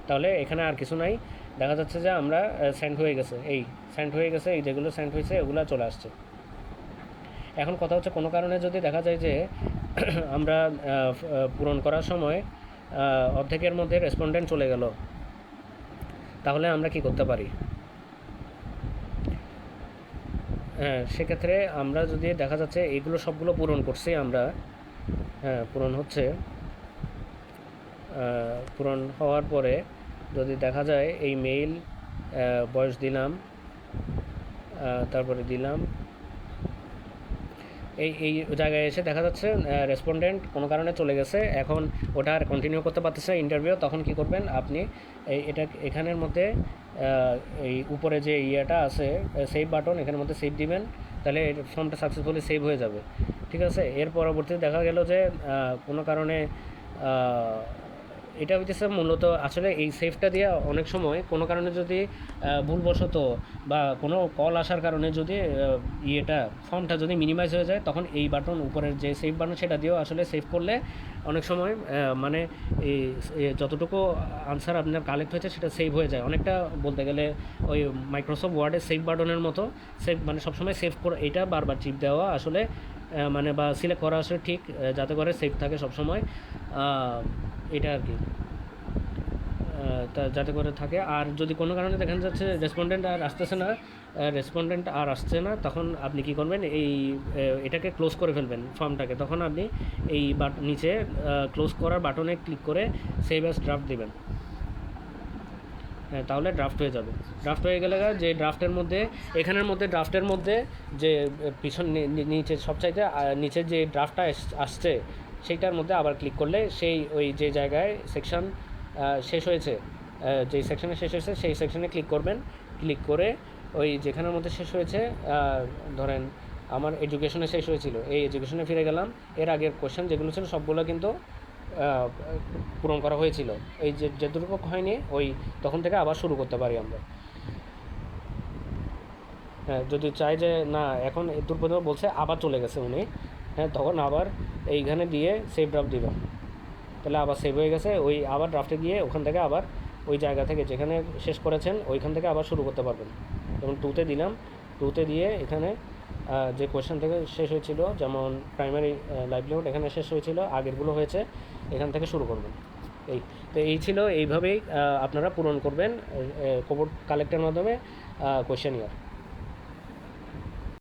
তাহলে এখানে আর কিছু নাই, দেখা যাচ্ছে যে আমরা সেন্ড হয়ে গেছে, এই যেগুলো সেন্ড হয়েছে এগুলো চলে আসছে। এখন কথা হচ্ছে, কোনো কারণে যদি দেখা যায় যে আমরা পূরণ করার সময় অর্ধেকের মধ্যে রেসপন্ডেন্ট চলে গেল, তাহলে আমরা কি করতে পারি? হ্যাঁ, সেক্ষেত্রে আমরা যদি দেখা যাচ্ছে এগুলো সবগুলো পূরণ করছি আমরা, হ্যাঁ পূরণ হচ্ছে, পূরণ হওয়ার পরে যদি দেখা যায় এই মেইল বয়স দিলাম, তারপরে দিলাম, এই জায়গায় এসে দেখা যাচ্ছে রেসপন্ডেন্ট কোনো কারণে চলে গেছে, এখন ওটা আর কন্টিনিউ করতে পারতেছে ইন্টারভিউ। তখন কি করবেন আপনি, এটা এখানের মধ্যে এই উপরে যে ইয়েটা আছে সেভ বাটন, এখানের মধ্যে সেভ দিবেন, তাহলে ফর্মটা সাকসেসফুলি সেভ হয়ে যাবে। ঠিক আছে, এর পরবর্তীতে দেখা গেল যে কোনো কারণে এটা হইতেছে মূলত আসলে এই সেভটা দিয়ে অনেক সময় কোনো কারণে যদি ভুলবশত বা কোনো কল আসার কারণে যদি ইয়েটা ফর্মটা যদি মিনিমাইজ হয়ে যায়, তখন এই বাটন উপরের যে সেভ বাটন সেটা দিয়েও আসলে সেভ করলে অনেক সময় মানে এই যতটুকু আনসার আপনার কালেক্ট হয়েছে সেটা সেভ হয়ে যায়। অনেকটা বলতে গেলে ওই মাইক্রোসফট ওয়ার্ডের সেভ বাটনের মতো সেভ, মানে সবসময় সেভ করে এটা বারবার টিপ দেওয়া আসলে মানে বা সিলেক্ট করা আসলে ঠিক, যাতে করে সেভ থাকে সবসময়, এটা আর কি, তা যাতে করে থাকে। আর যদি কোনো কারণে দেখা যাচ্ছে রেসপন্ডেন্ট আর আসছে না, তখন আপনি কি করবেন, এই এটাকে ক্লোজ করে ফেলবেন ফর্মটাকে। তখন আপনি এই নিচে ক্লোজ করার বাটনে ক্লিক করে সেভ অ্যাজ ড্রাফট দেবেন। হ্যাঁ, তাহলে ড্রাফট হয়ে যাবে। ড্রাফট হয়ে গেলে যে ড্রাফটের মধ্যে এখানের মধ্যে ড্রাফটের মধ্যে যে পিছন নিচে সবচাইতে নিচে যে ড্রাফটটা আসছে সেইটার মধ্যে আবার ক্লিক করলে সেই ওই যে জায়গায় সেকশন শেষ হয়েছে, যেই সেকশনে শেষ হয়েছে সেই সেকশনে ক্লিক করবেন। ক্লিক করে ওই যেখানের মধ্যে শেষ হয়েছে, ধরেন আমার এডুকেশনে শেষ হয়েছিল, এই এডুকেশনে ফিরে গেলাম। এর আগের কোশ্চেন যেগুলো ছিল সবগুলো কিন্তু পূরণ করা হয়েছিল, এই যে যেটুকু হয়নি ওই তখন থেকে আবার শুরু করতে পারি আমরা। হ্যাঁ, যদি চাই যে না এখন দূর পর্যন্ত বলছে আবার চলে গেছে উনি, হ্যাঁ তখন আবার এইখানে দিয়ে সেভ ড্রাফট দিবেন, তাহলে আবার সেভ হয়ে গেছে। ওই আবার ড্রাফটে গিয়ে ওখান থেকে আবার ওই জায়গা থেকে যেখানে শেষ করেছেন ওইখান থেকে আবার শুরু করতে পারবেন। যেমন 2-তে দিলাম, 2-তে দিয়ে এখানে যে কোয়েশ্চেন থেকে শেষ হয়েছিল, যেমন প্রাইমারি লাইভলিহুড এখানে শেষ হয়েছিল, আগেরগুলো হয়েছে, এখান থেকে শুরু করবেন। এই ছিল, এইভাবেই আপনারা পূরণ করবেন কোবোর্ড কালেক্টের মাধ্যমে কোয়েশ্চেন ইয়ার।